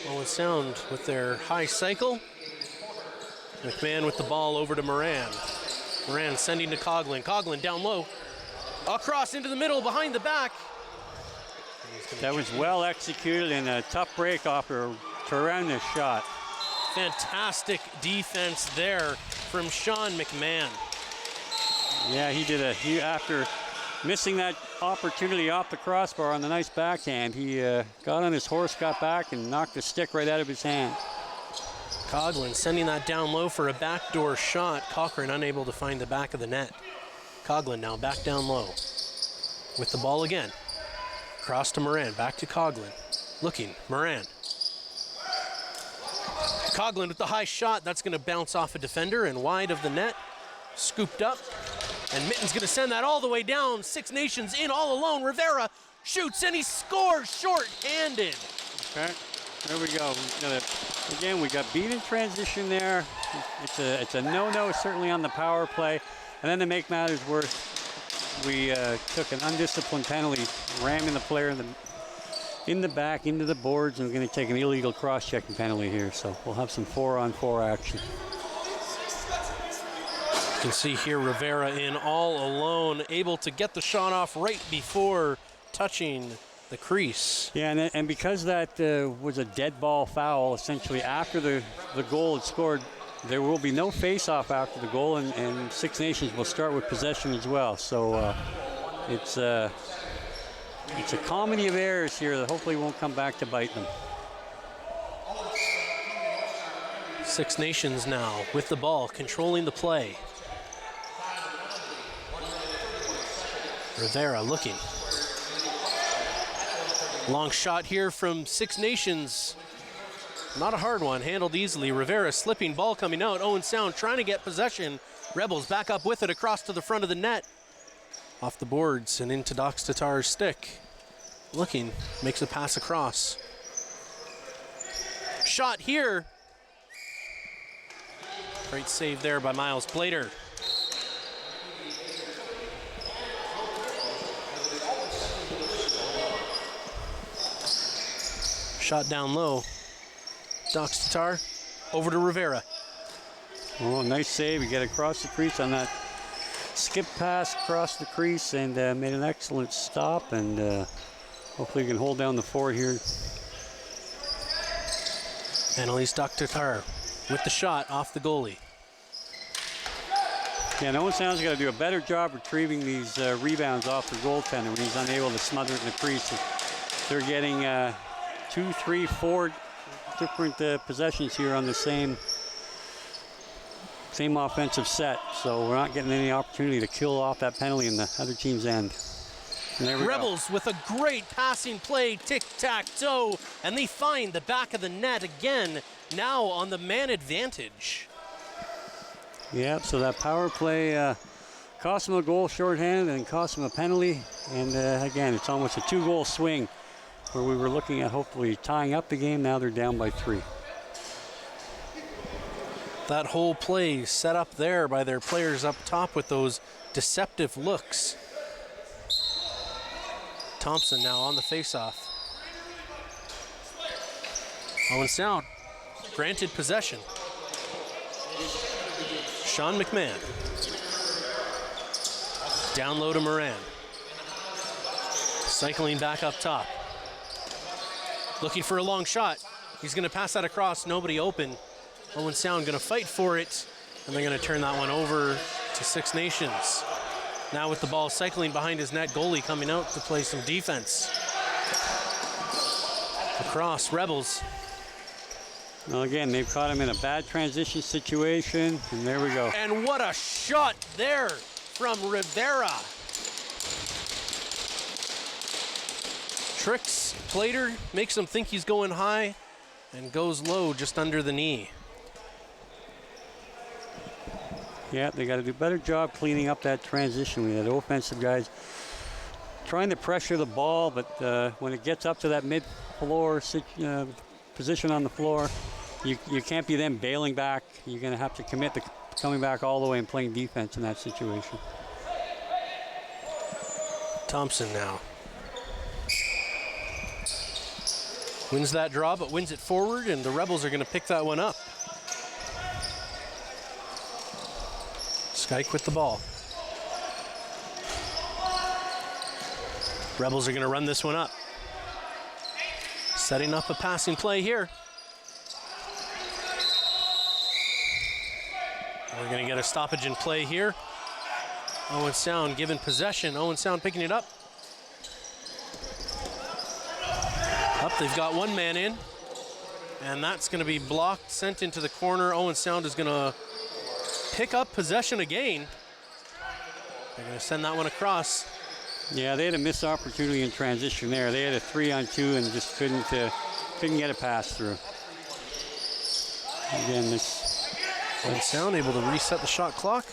Owen Sound with their high cycle. McMahon with the ball over to Moran. Moran sending to Coughlin. Coughlin down low. Across into the middle, behind the back. That was well executed and a tough break off her tremendous shot. Fantastic defense there from Sean McMahon. Yeah, he after missing that opportunity off the crossbar on the nice backhand, he got on his horse, got back, and knocked the stick right out of his hand. Coughlin sending that down low for a backdoor shot. Cochran unable to find the back of the net. Coughlin now back down low with the ball again. Cross to Moran, back to Coughlin. Looking, Moran. Coughlin with the high shot. That's going to bounce off a defender and wide of the net. Scooped up. And Mitten's going to send that all the way down. Six Nations in all alone. Rivera shoots and he scores short-handed. Okay, there we go. Again, we got beat in transition there. It's a no-no, certainly on the power play. And then to make matters worse, we took an undisciplined penalty, ramming the player in the back, into the boards, and we're going to take an illegal cross-checking penalty here. So we'll have some 4-on-4 action. You can see here Rivera in all alone, able to get the shot off right before touching the crease. Yeah, and because that was a dead ball foul, essentially after the goal had scored, there will be no face-off after the goal, and Six Nations will start with possession as well. So it's a comedy of errors here that hopefully won't come back to bite them. Six Nations now with the ball, controlling the play. Rivera looking. Long shot here from Six Nations. Not a hard one, handled easily. Rivera slipping, ball coming out. Owen Sound trying to get possession. Rebels back up with it across to the front of the net. Off the boards and into Dox Tatar's stick. Looking, makes a pass across. Shot here. Great save there by Miles Plater. Shot down low. Dox Tatar over to Rivera. Oh, nice save. You get across the crease on that skip pass across the crease and made an excellent stop, and hopefully you can hold down the fort here. Annalise Dox Tatar with the shot off the goalie. Yeah, Owen Sound's got to do a better job retrieving these rebounds off the goaltender when he's unable to smother it in the crease. They're getting 2, 3, 4 different possessions here on the same offensive set, so we're not getting any opportunity to kill off that penalty in the other team's end. And there we Rebels go. with a great passing play, tic-tac-toe, and they find the back of the net again, now on the man advantage. Yeah, so that power play cost them a goal shorthanded and cost them a penalty, and again, it's almost a 2-goal swing where we were looking at hopefully tying up the game. Now they're down by 3. That whole play set up there by their players up top with those deceptive looks. Thompson now on the faceoff. Owen Sound granted possession. Sean McMahon. Down low to Moran. Cycling back up top. Looking for a long shot. He's going to pass that across. Nobody open. Owen Sound going to fight for it, and they're going to turn that one over to Six Nations. Now with the ball cycling behind his net, goalie coming out to play some defense. Across, Rebels. Well, again, they've caught him in a bad transition situation, and there we go. And what a shot there from Rivera. Tricks Plater, makes him think he's going high, and goes low just under the knee. Yeah, they got to do a better job cleaning up that transition. We had offensive guys trying to pressure the ball, but when it gets up to that mid-floor position on the floor, you can't be then bailing back. You're going to have to commit to coming back all the way and playing defense in that situation. Thompson now. Wins that draw, but wins it forward, and the Rebels are going to pick that one up. Skyke with the ball. Rebels are going to run this one up. Setting up a passing play here. We're going to get a stoppage in play here. Owen Sound given possession. Owen Sound picking it up. Up, they've got one man in. And that's going to be blocked, sent into the corner. Owen Sound is going to pick up possession again. They're going to send that one across. Yeah, they had a missed opportunity in transition there. They had a 3-on-2 and just couldn't get a pass through. Again, Owen Sound able to reset the shot clock.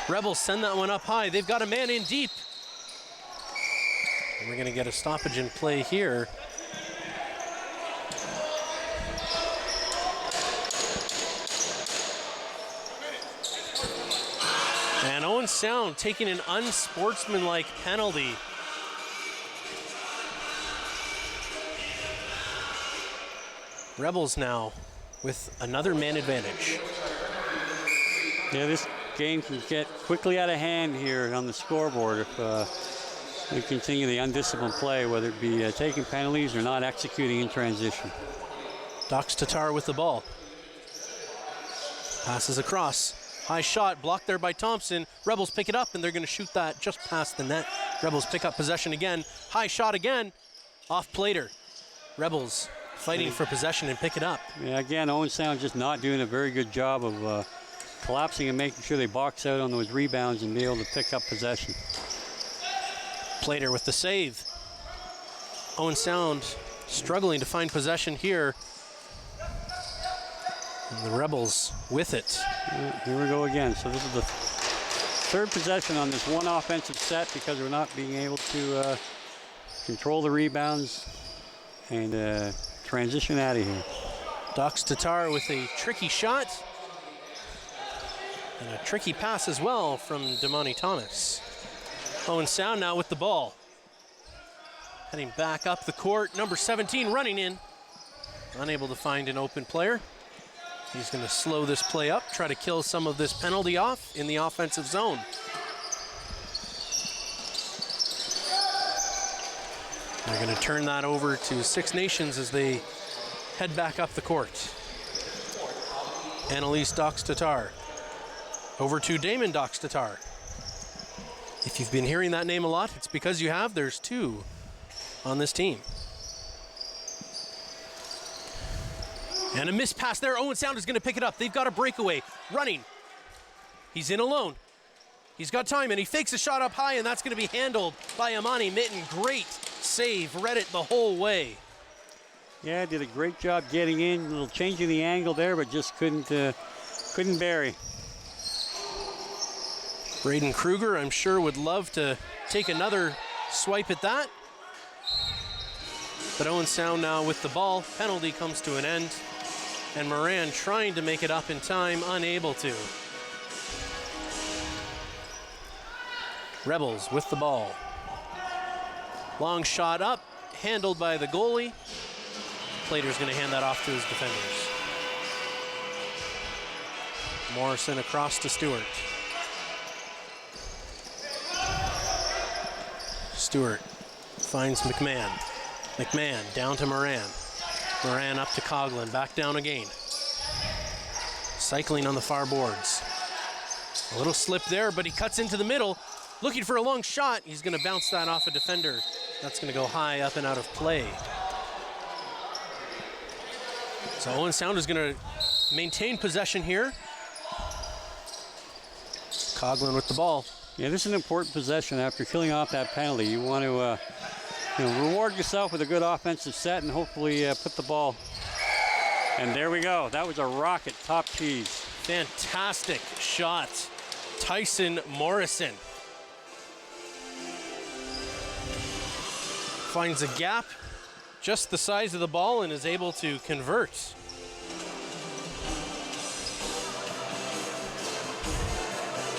Rebels send that one up high. They've got a man in deep. And we're going to get a stoppage in play here. And Owen Sound taking an unsportsmanlike penalty. Rebels now with another man advantage. Yeah, this game can get quickly out of hand here on the scoreboard if we continue the undisciplined play, whether it be taking penalties or not executing in transition. Dox Tatar with the ball. Passes across. High shot, blocked there by Thompson. Rebels pick it up, and they're going to shoot that just past the net. Rebels pick up possession again. High shot again, off Plater. Rebels fighting for possession and pick it up. Yeah, again, Owen Sound just not doing a very good job of collapsing and making sure they box out on those rebounds and be able to pick up possession. Plater with the save. Owen Sound struggling to find possession here. And the Rebels with it. Here we go again. So this is the third possession on this one offensive set because we're not being able to control the rebounds and transition out of here. Dox Tatar with a tricky shot. And a tricky pass as well from Damani Thomas. Owen Sound now with the ball. Heading back up the court. Number 17 running in. Unable to find an open player. He's going to slow this play up, try to kill some of this penalty off in the offensive zone. They're going to turn that over to Six Nations as they head back up the court. Annalise Dox Tatar. Over to Damon Dox Tatar. If you've been hearing that name a lot, it's because you have. There's two on this team. And a missed pass there. Owen Sound is going to pick it up. They've got a breakaway. Running. He's in alone. He's got time, and he fakes a shot up high, and that's going to be handled by Amani Mitten. Great save. Read it the whole way. Yeah, did a great job getting in. A little changing the angle there, but just couldn't bury. Braden Kruger, I'm sure, would love to take another swipe at that. But Owen Sound now with the ball. Penalty comes to an end. And Moran trying to make it up in time, unable to. Rebels with the ball. Long shot up, handled by the goalie. Plater's going to hand that off to his defenders. Morrison across to Stewart. Stewart finds McMahon. McMahon down to Moran. Moran up to Coughlin, back down again. Cycling on the far boards. A little slip there, but he cuts into the middle. Looking for a long shot. He's going to bounce that off a defender. That's going to go high up and out of play. So Owen Sound is going to maintain possession here. Coughlin with the ball. Yeah, this is an important possession after killing off that penalty. You want to reward yourself with a good offensive set and hopefully put the ball. And there we go. That was a rocket, top cheese. Fantastic shot. Tyson Morrison finds a gap just the size of the ball and is able to convert.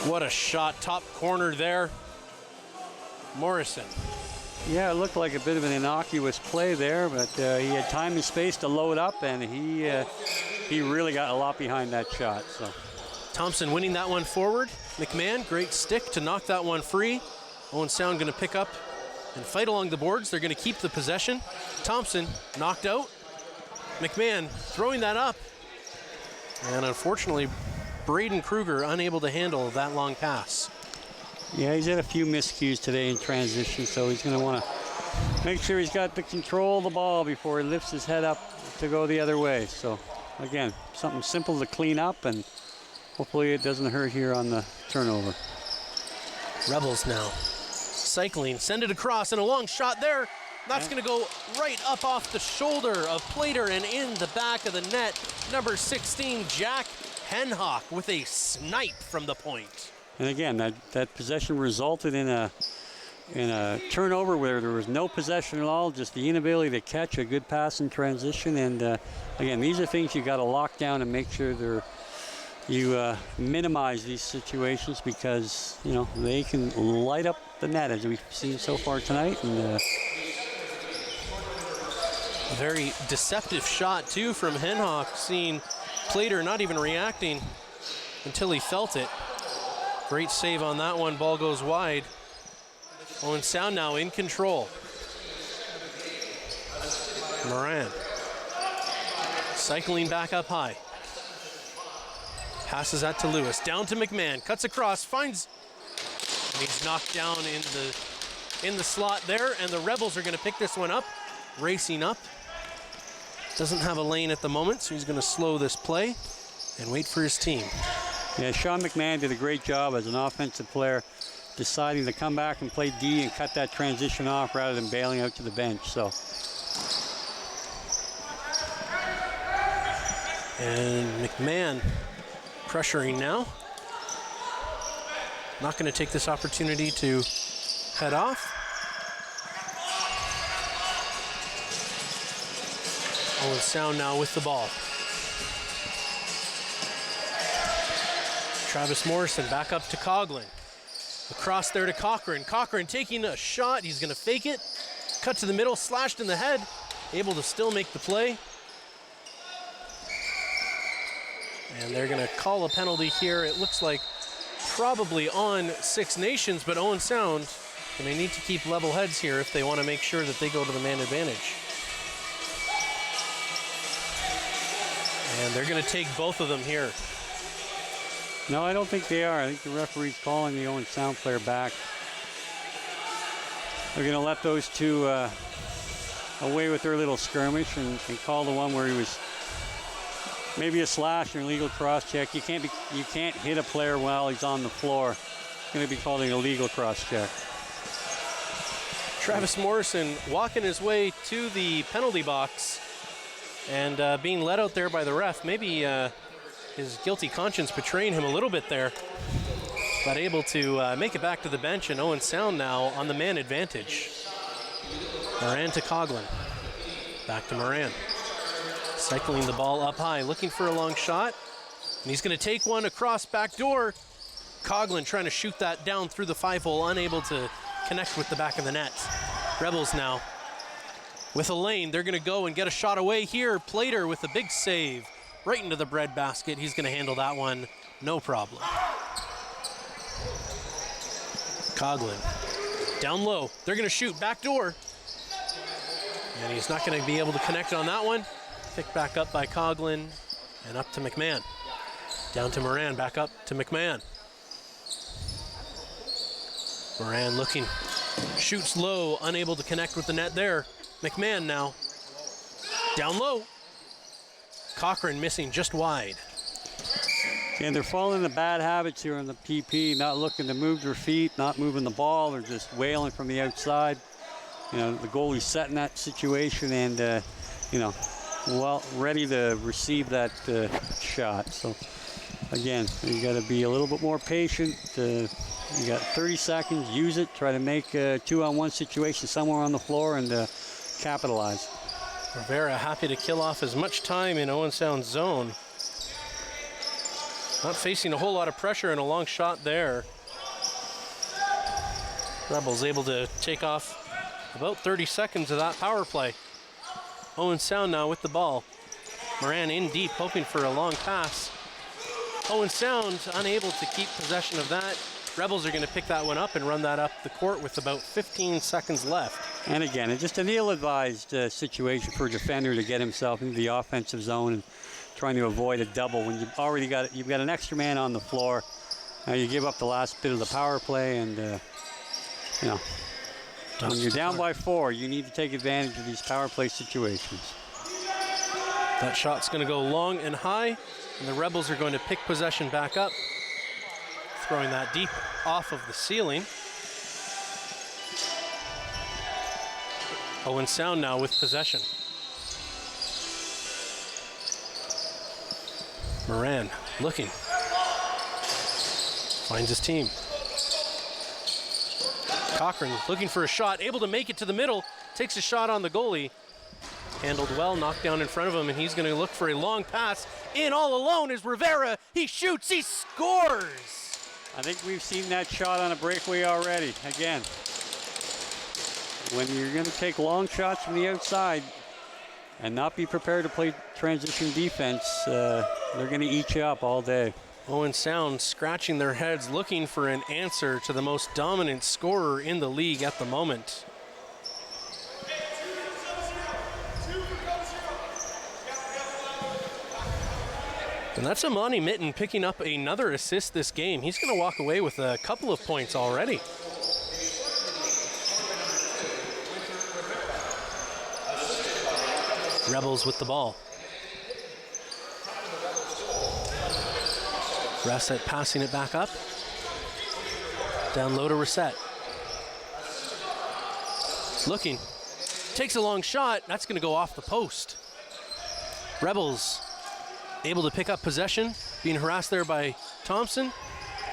What a shot, top corner there. Morrison. Yeah, it looked like a bit of an innocuous play there, but he had time and space to load up, and he really got a lot behind that shot. So Thompson winning that one forward. McMahon, great stick to knock that one free. Owen Sound going to pick up and fight along the boards. They're going to keep the possession. Thompson knocked out. McMahon throwing that up. And unfortunately, Braden Kruger unable to handle that long pass. Yeah, he's had a few miscues today in transition, so he's going to want to make sure he's got the control of the ball before he lifts his head up to go the other way. So, again, something simple to clean up, and hopefully it doesn't hurt here on the turnover. Rebels now cycling, send it across, and a long shot there. That's going to go right up off the shoulder of Plater and in the back of the net. Number 16, Jack Henhock with a snipe from the point. And again, that possession resulted in a turnover where there was no possession at all, just the inability to catch a good pass in transition. And again, these are things you got to lock down and make sure you minimize these situations because they can light up the net as we've seen so far tonight. And a very deceptive shot too from Henhock, seeing Plater not even reacting until he felt it. Great save on that one. Ball goes wide. Owen Sound now in control. Moran cycling back up high. Passes that to Lewis. Down to McMahon. Cuts across. Finds. And he's knocked down in the slot there. And the Rebels are going to pick this one up. Racing up. Doesn't have a lane at the moment, so he's going to slow this play and wait for his team. Yeah, Sean McMahon did a great job as an offensive player, deciding to come back and play D and cut that transition off rather than bailing out to the bench. So. And McMahon pressuring now. Not going to take this opportunity to head off. Owen Sound now with the ball. Travis Morrison back up to Coughlin. Across there to Cochran. Cochran taking a shot. He's going to fake it. Cut to the middle, slashed in the head. Able to still make the play. And they're going to call a penalty here. It looks like probably on Six Nations, but Owen Sound, and they need to keep level heads here if they want to make sure that they go to the man advantage. And they're going to take both of them here. No, I don't think they are. I think the referee's calling the Owen Sound player back. They're going to let those two away with their little skirmish and call the one where he was maybe a slash or an illegal cross check. You can't hit a player while he's on the floor. It's going to be called an illegal cross check. Travis Morrison walking his way to the penalty box and being let out there by the ref. Maybe his guilty conscience betraying him a little bit there, but able to make it back to the bench, and Owen Sound now on the man advantage. Moran to Coughlin. Back to Moran. Cycling the ball up high, looking for a long shot. And he's going to take one across back door. Coughlin trying to shoot that down through the 5-hole, unable to connect with the back of the net. Rebels now with a lane. They're going to go and get a shot away here. Plater with a big save right into the bread basket. He's going to handle that one, no problem. Coughlin down low. They're going to shoot back door. And he's not going to be able to connect on that one. Picked back up by Coughlin and up to McMahon. Down to Moran, back up to McMahon. Moran looking, shoots low, unable to connect with the net there. McMahon now, down low. Cochran missing just wide. And they're falling into bad habits here in the PP, not looking to move their feet, not moving the ball. They're just wailing from the outside. You know, the goalie's set in that situation and, you know, well, ready to receive that shot. So, again, you got to be a little bit more patient. You got 30 seconds, use it, try to make a 2-on-1 situation somewhere on the floor and capitalize. Rivera happy to kill off as much time in Owen Sound's zone. Not facing a whole lot of pressure and a long shot there. Rebels able to take off about 30 seconds of that power play. Owen Sound now with the ball. Moran in deep, hoping for a long pass. Owen Sound unable to keep possession of that. Rebels are going to pick that one up and run that up the court with about 15 seconds left. And again, it's just an ill-advised situation for a defender to get himself into the offensive zone and trying to avoid a double when you've already got you've got an extra man on the floor. Now you give up the last bit of the power play, and you know, when you're down by 4, you need to take advantage of these power play situations. That shot's going to go long and high, and the Rebels are going to pick possession back up, throwing that deep off of the ceiling. Owen Sound now with possession. Moran looking. Finds his team. Cochran looking for a shot, able to make it to the middle, takes a shot on the goalie. Handled well, knocked down in front of him, and he's going to look for a long pass. In all alone is Rivera. He shoots, he scores! I think we've seen that shot on a breakaway already. Again, when you're going to take long shots from the outside and not be prepared to play transition defense, they're going to eat you up all day. Owen Sound scratching their heads, looking for an answer to the most dominant scorer in the league at the moment. And that's Amani Mitten picking up another assist this game. He's going to walk away with a couple of points already. Rebels with the ball. Rassett passing it back up. Down low to Reset. Looking. Takes a long shot. That's going to go off the post. Rebels able to pick up possession. Being harassed there by Thompson.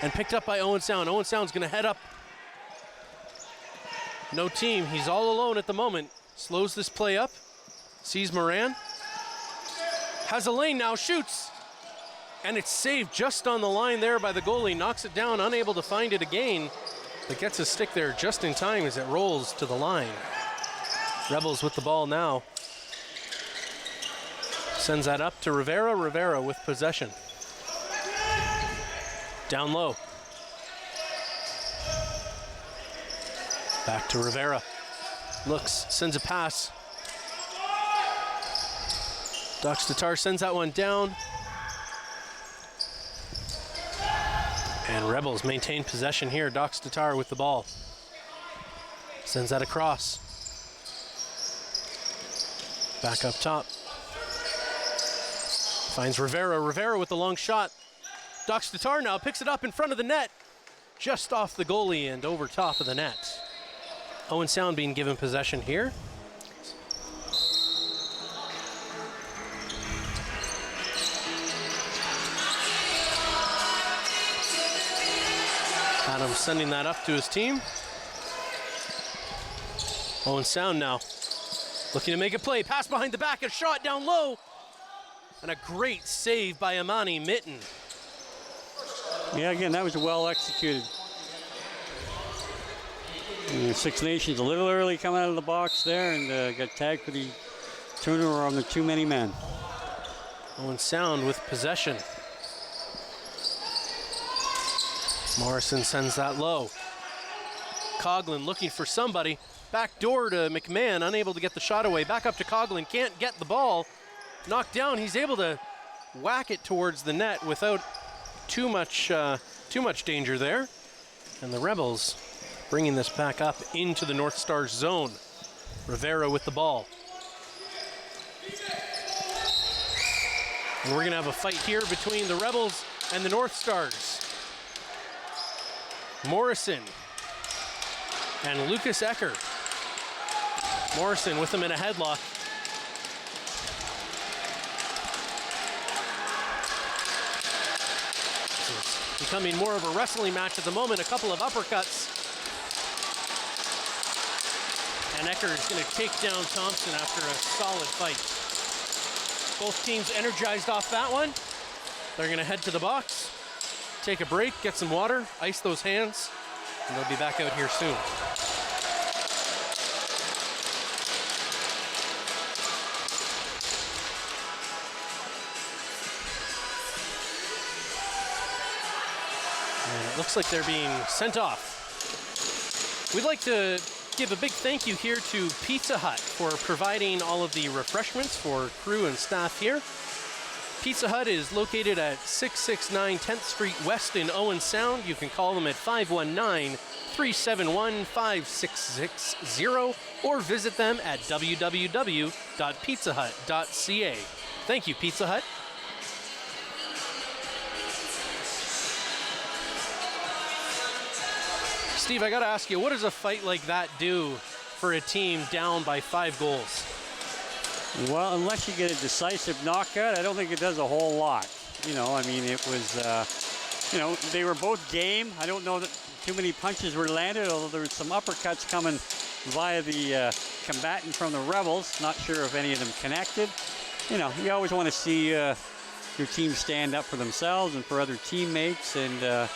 And picked up by Owen Sound. Owen Sound's going to head up. No team. He's all alone at the moment. Slows this play up. Sees Moran. Has a lane now. Shoots. And it's saved just on the line there by the goalie. Knocks it down. Unable to find it again. But gets a stick there just in time as it rolls to the line. Rebels with the ball now. Sends that up to Rivera. Rivera with possession. Down low. Back to Rivera. Looks, sends a pass. Dox Tatar sends that one down. And Rebels maintain possession here. Dox Tatar with the ball. Sends that across. Back up top. Finds Rivera. Rivera with the long shot. Dox Tatar now picks it up in front of the net. Just off the goalie and over top of the net. Owen Sound being given possession here. Adams sending that up to his team. Owen Sound now looking to make a play. Pass behind the back, a shot down low. And a great save by Amani Mitten. Yeah, again, that was well executed. Six Nations a little early coming out of the box there and got tagged for the turnover on the too many men. Owen Sound with possession. Morrison sends that low. Coughlin looking for somebody. Back door to McMahon, unable to get the shot away. Back up to Coughlin, can't get the ball. Knocked down, he's able to whack it towards the net without too much danger there. And the Rebels bringing this back up into the North Stars zone. Rivera with the ball. And we're gonna have a fight here between the Rebels and the North Stars. Morrison and Lucas Ecker. Morrison with him in a headlock. It's becoming more of a wrestling match at the moment. A couple of uppercuts. And Ecker is going to take down Thompson after a solid fight. Both teams energized off that one. They're going to head to the box, take a break, get some water, ice those hands, and they'll be back out here soon. And it looks like they're being sent off. We'd like to give a big thank you here to Pizza Hut for providing all of the refreshments for crew and staff here. Pizza Hut is located at 669 10th Street West in Owen Sound. You can call them at 519-371-5660 or visit them at www.pizzahut.ca. Thank you, Pizza Hut. Steve, I gotta ask you, what does a fight like that do for a team down by 5 goals? Well, unless you get a decisive knockout, I don't think it does a whole lot. You know, I mean, it was, they were both game. I don't know that too many punches were landed, although there were some uppercuts coming via the combatant from the Rebels. Not sure if any of them connected. You know, you always want to see your team stand up for themselves and for other teammates. And,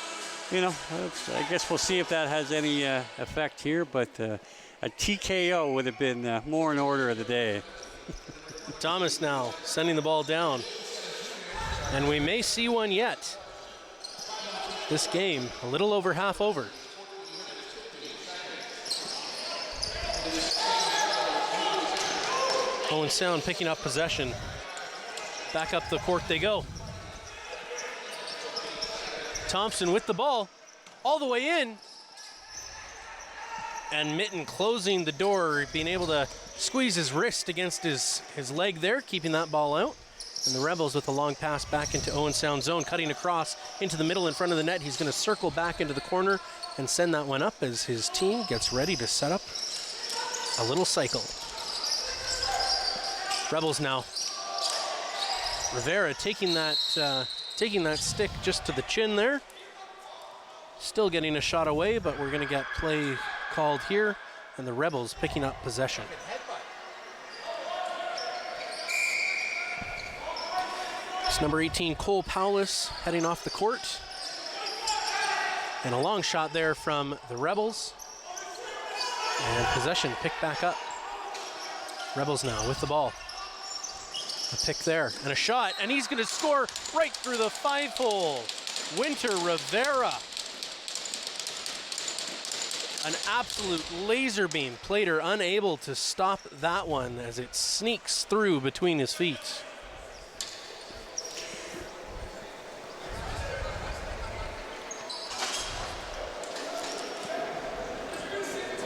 I guess we'll see if that has any effect here. But a TKO would have been more in order of the day. Thomas now sending the ball down. And we may see one yet. This game, a little over half over. Owen Sound picking up possession. Back up the court they go. Thompson with the ball, all the way in. And Mitten closing the door, being able to squeeze his wrist against his leg there, keeping that ball out. And the Rebels with a long pass back into Owen Sound zone, cutting across into the middle in front of the net. He's going to circle back into the corner and send that one up as his team gets ready to set up a little cycle. Rebels now. Rivera taking that stick just to the chin there. Still getting a shot away, but we're going to get play called here, and the Rebels picking up possession. It's number 18, Cole Powless, heading off the court. And a long shot there from the Rebels. And possession picked back up. Rebels now with the ball. A pick there, and a shot, and he's going to score right through the 5-hole. Winter Rivera. An absolute laser beam. Plater unable to stop that one as it sneaks through between his feet.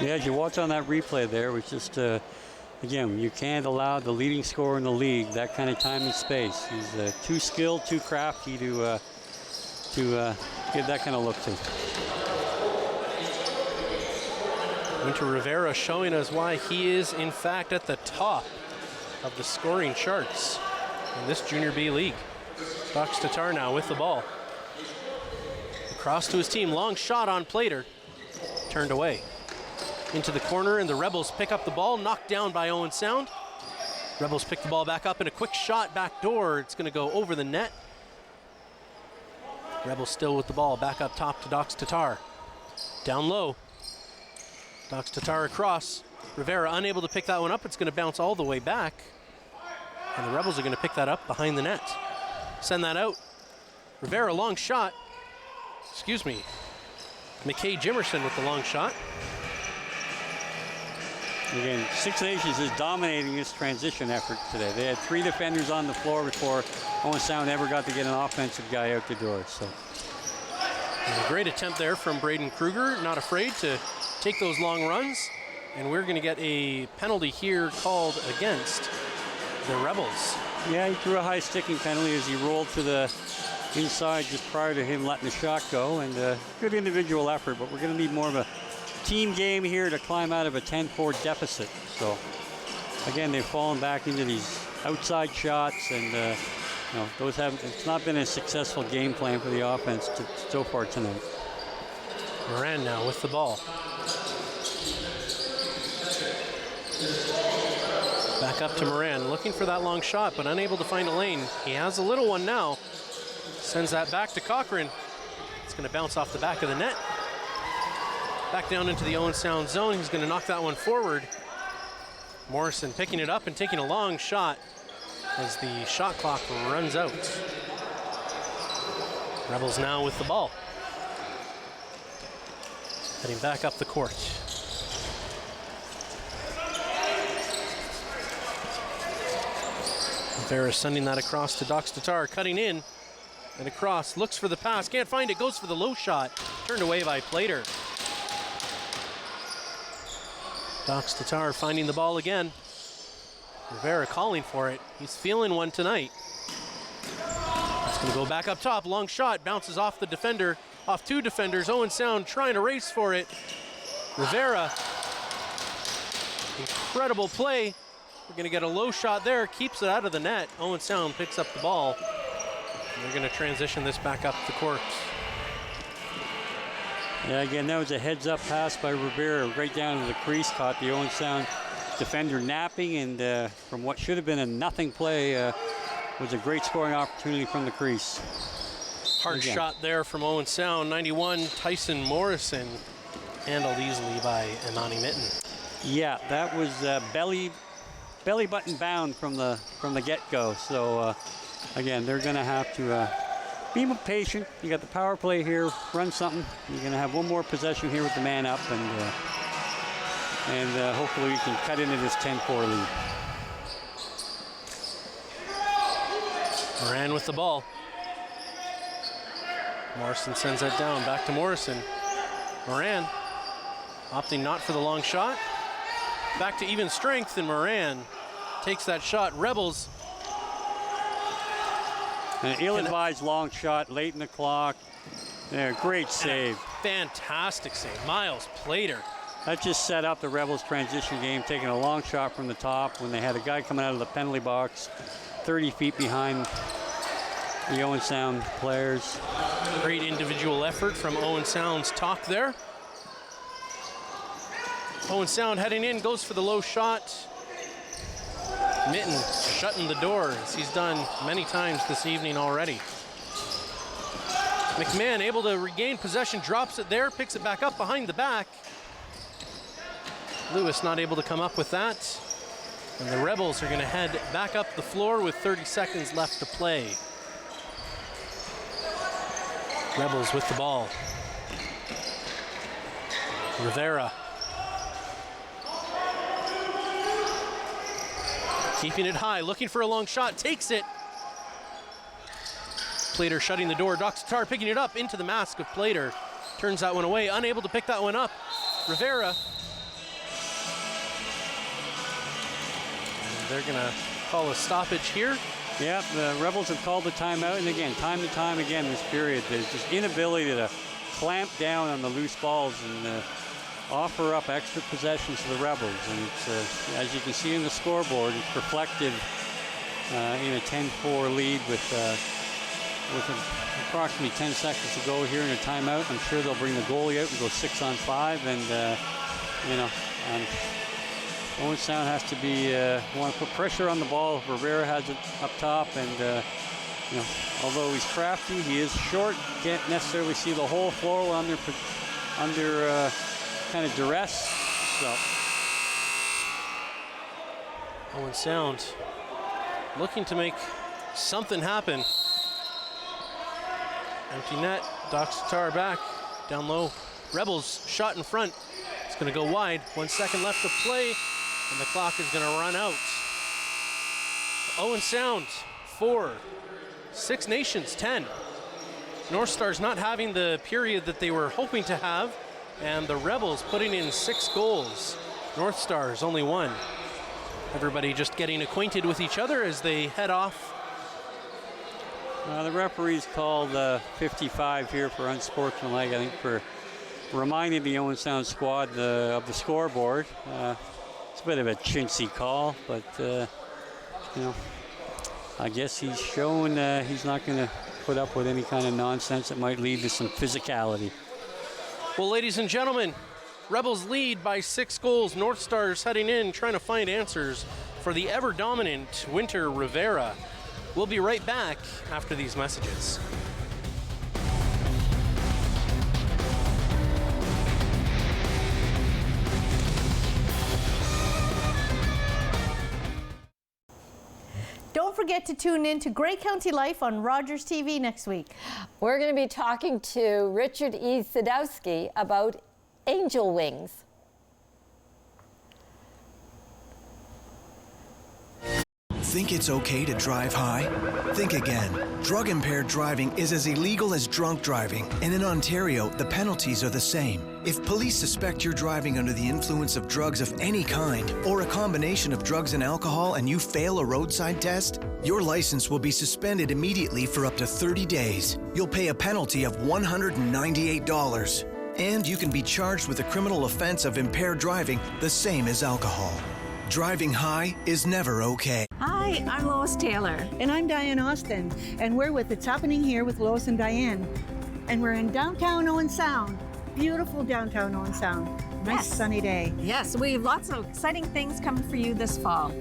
Yeah, as you watch on that replay there, it was just, again, you can't allow the leading scorer in the league that kind of time and space. He's too skilled, too crafty to get that kind of look to. Winter Rivera showing us why he is, in fact, at the top of the scoring charts in this Junior B League. Dox Tatar now with the ball. Across to his team, long shot on Plater. Turned away. Into the corner, and the Rebels pick up the ball, knocked down by Owen Sound. Rebels pick the ball back up, and a quick shot back door. It's going to go over the net. Rebels still with the ball, back up top to Dox Tatar. Down low. Dox Tatar across. Rivera unable to pick that one up. It's going to bounce all the way back. And the Rebels are going to pick that up behind the net. Send that out. Rivera, long shot. Excuse me. McKay Jimerson with the long shot. Again, Six Nations is dominating this transition effort today. They had 3 defenders on the floor before Owen Sound ever got to get an offensive guy out the door. So, and a great attempt there from Braden Kruger, not afraid to take those long runs. And we're going to get a penalty here called against the Rebels. Yeah, he threw a high sticking penalty as he rolled to the inside just prior to him letting the shot go. And good individual effort, but we're going to need more of a team game here to climb out of a 10-4 deficit. So again, they've fallen back into these outside shots, and those haven't. It's not been a successful game plan for the offense so far tonight. Moran now with the ball. Back up to Moran, looking for that long shot, but unable to find a lane. He has a little one now. Sends that back to Cochran. It's going to bounce off the back of the net. Back down into the Owen Sound zone. He's going to knock that one forward. Morrison picking it up and taking a long shot as the shot clock runs out. Rebels now with the ball. Heading back up the court. Rivera sending that across to Dox Tatar, cutting in and across. Looks for the pass, can't find it, goes for the low shot. Turned away by Plater. Dox Tatar finding the ball again. Rivera calling for it. He's feeling one tonight. It's going to go back up top. Long shot bounces off the defender, off 2 defenders. Owen Sound trying to race for it. Rivera, incredible play. We're going to get a low shot there. Keeps it out of the net. Owen Sound picks up the ball. And they're going to transition this back up the court. Yeah, again, that was a heads-up pass by Rivera right down to the crease. Caught the Owen Sound defender napping, and from what should have been a nothing play, was a great scoring opportunity from the crease. Hard shot there from Owen Sound. 91, Tyson Morrison, handled easily by Imani Mitten. Yeah, that was belly button bound from the get-go. So again, they're going to have to be patient. You got the power play here, run something. You're going to have one more possession here with the man up, and hopefully we can cut into this 10-4 lead. Moran with the ball. Morrison sends that down, back to Morrison. Moran opting not for the long shot. Back to even strength, and Moran takes that shot. Rebels An ill-advised long shot late in the clock. There, great save. Fantastic save. Miles Plater. That just set up the Rebels' transition game, taking a long shot from the top when they had a guy coming out of the penalty box 30 feet behind the Owen Sound players. Great individual effort from Owen Sound's talk there. Owen Sound heading in, goes for the low shot. Mitten shutting the door, as he's done many times this evening already. McMahon able to regain possession, drops it there, picks it back up behind the back. Lewis not able to come up with that. And the Rebels are going to head back up the floor with 30 seconds left to play. Rebels with the ball. Rivera. Keeping it high, looking for a long shot, takes it. Plater shutting the door. Dr. Tar picking it up into the mask of Plater. Turns that one away, unable to pick that one up. Rivera. And they're gonna call a stoppage here. Yeah, the Rebels have called the timeout, and again, time to time again this period, there's just inability to clamp down on the loose balls and offer up extra possessions to the Rebels. And it's, as you can see in the scoreboard, it's reflected in a 10-4 lead with approximately 10 seconds to go here in a timeout. I'm sure they'll bring the goalie out and go 6-on-5, and Owen Sound has to be want to put pressure on the ball. Rivera has it up top, and although he's crafty, he is short. Can't necessarily see the whole floor under kind of duress. So Owen Sound looking to make something happen. Empty net. Doc Satar back down low. Rebels shot in front. It's going to go wide. 1 second left to play, and the clock is going to run out. Owen Sound 4, Six Nations 10. North Stars not having the period that they were hoping to have, and the Rebels putting in 6 goals. North Stars only 1. Everybody just getting acquainted with each other as they head off. The referees called 55 here for unsportsmanlike, I think, for reminding the Owen Sound squad of the scoreboard. It's a bit of a chintzy call, but I guess he's shown he's not going to put up with any kind of nonsense that might lead to some physicality. Well, ladies and gentlemen, Rebels lead by 6 goals. North Stars heading in, trying to find answers for the ever-dominant Winter Rivera. We'll be right back after these messages. Don't forget to tune in to Grey County Life on Rogers TV next week. We're going to be talking to Richard E. Sadowski about angel wings. Think it's okay to drive high? Think again. Drug-impaired driving is as illegal as drunk driving, and in Ontario, the penalties are the same. If police suspect you're driving under the influence of drugs of any kind, or a combination of drugs and alcohol, and you fail a roadside test, your license will be suspended immediately for up to 30 days. You'll pay a penalty of $198, and you can be charged with a criminal offense of impaired driving, the same as alcohol. Driving high is never okay. Hi, I'm Lois Taylor. And I'm Diane Austin. And we're with It's Happening Here with Lois and Diane. And we're in downtown Owen Sound. Beautiful downtown Owen Sound. Nice sunny day. Yes, we have lots of exciting things coming for you this fall.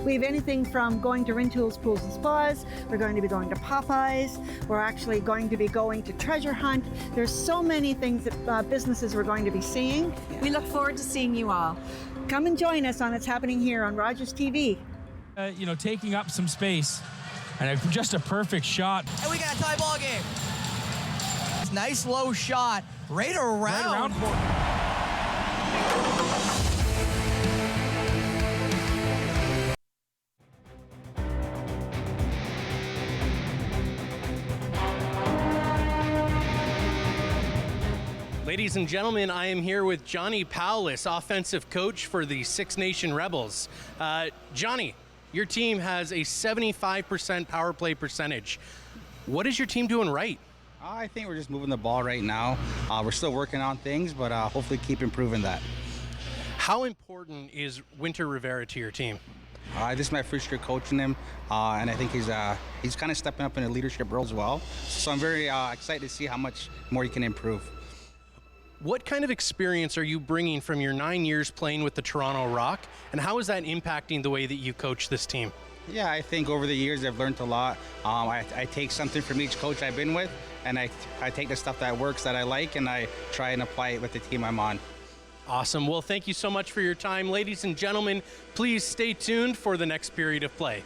We have anything from going to Rintoul's Pools and Spas. We're going to be going to Popeyes. We're actually going to be going to Treasure Hunt. There's so many things that businesses we're going to be seeing. We look forward to seeing you all. Come and join us on It's Happening Here on Rogers TV. Taking up some space, and just a perfect shot. And we got a tie ball game. Nice low shot, right around. Ladies and gentlemen, I am here with Johnny Powless, offensive coach for the Six Nation Rebels. Johnny, Your team has a 75% power play percentage. What is your team doing right? I think we're just moving the ball right now. We're still working on things, but hopefully keep improving that. How important is Winter Rivera to your team? This is my first year coaching him, and I think he's kind of stepping up in a leadership role as well. So I'm very excited to see how much more he can improve. What kind of experience are you bringing from your 9 years playing with the Toronto Rock, and how is that impacting the way that you coach this team? Yeah, I think over the years I've learned a lot. I take something from each coach I've been with, and I take the stuff that works, that I like, and I try and apply it with the team I'm on. Awesome. Well, thank you so much for your time. Ladies and gentlemen, please stay tuned for the next period of play.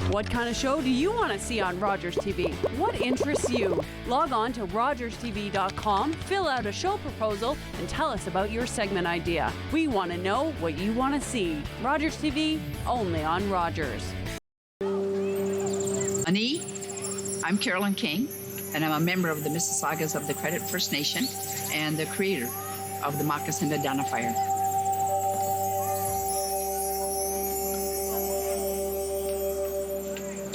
What kind of show do you want to see on Rogers TV? What interests you? Log on to rogerstv.com, fill out a show proposal, and tell us about your segment idea. We want to know what you want to see. Rogers TV, only on Rogers. Ani, I'm Carolyn King, and I'm a member of the Mississaugas of the Credit First Nation and the creator of the Moccasin Identifier.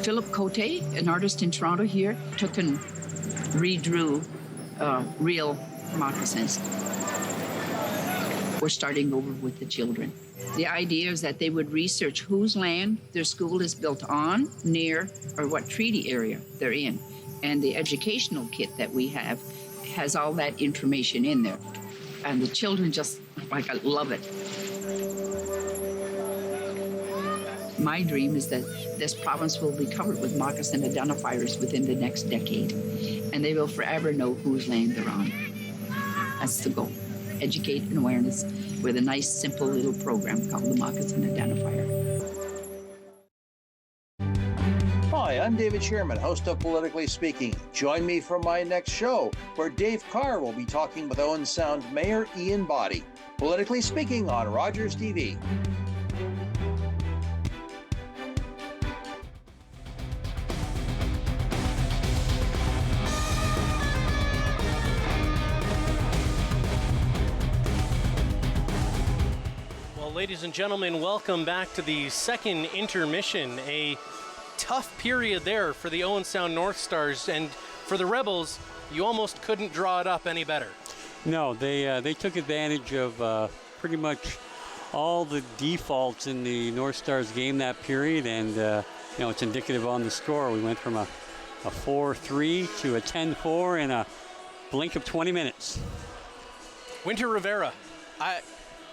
Philip Cote, an artist in Toronto here, took and redrew real moccasins. We're starting over with the children. The idea is that they would research whose land their school is built on, near, or what treaty area they're in. And the educational kit that we have has all that information in there. And the children just, love it. My dream is that this province will be covered with moccasin identifiers within the next decade, and they will forever know whose land they're on. That's the goal. Educate and awareness with a nice, simple little program called the Moccasin Identifier. Hi, I'm David Sherman, host of Politically Speaking. Join me for my next show, where Dave Carr will be talking with Owen Sound Mayor Ian Boddy. Politically Speaking on Rogers TV. Ladies and gentlemen, welcome back to the second intermission. A tough period there for the Owen Sound North Stars, and for the Rebels, you almost couldn't draw it up any better. No, they took advantage of pretty much all the defaults in the North Stars game that period, and it's indicative on the score. We went from a 4-3 to a 10-4 in a blink of 20 minutes. Winter Rivera,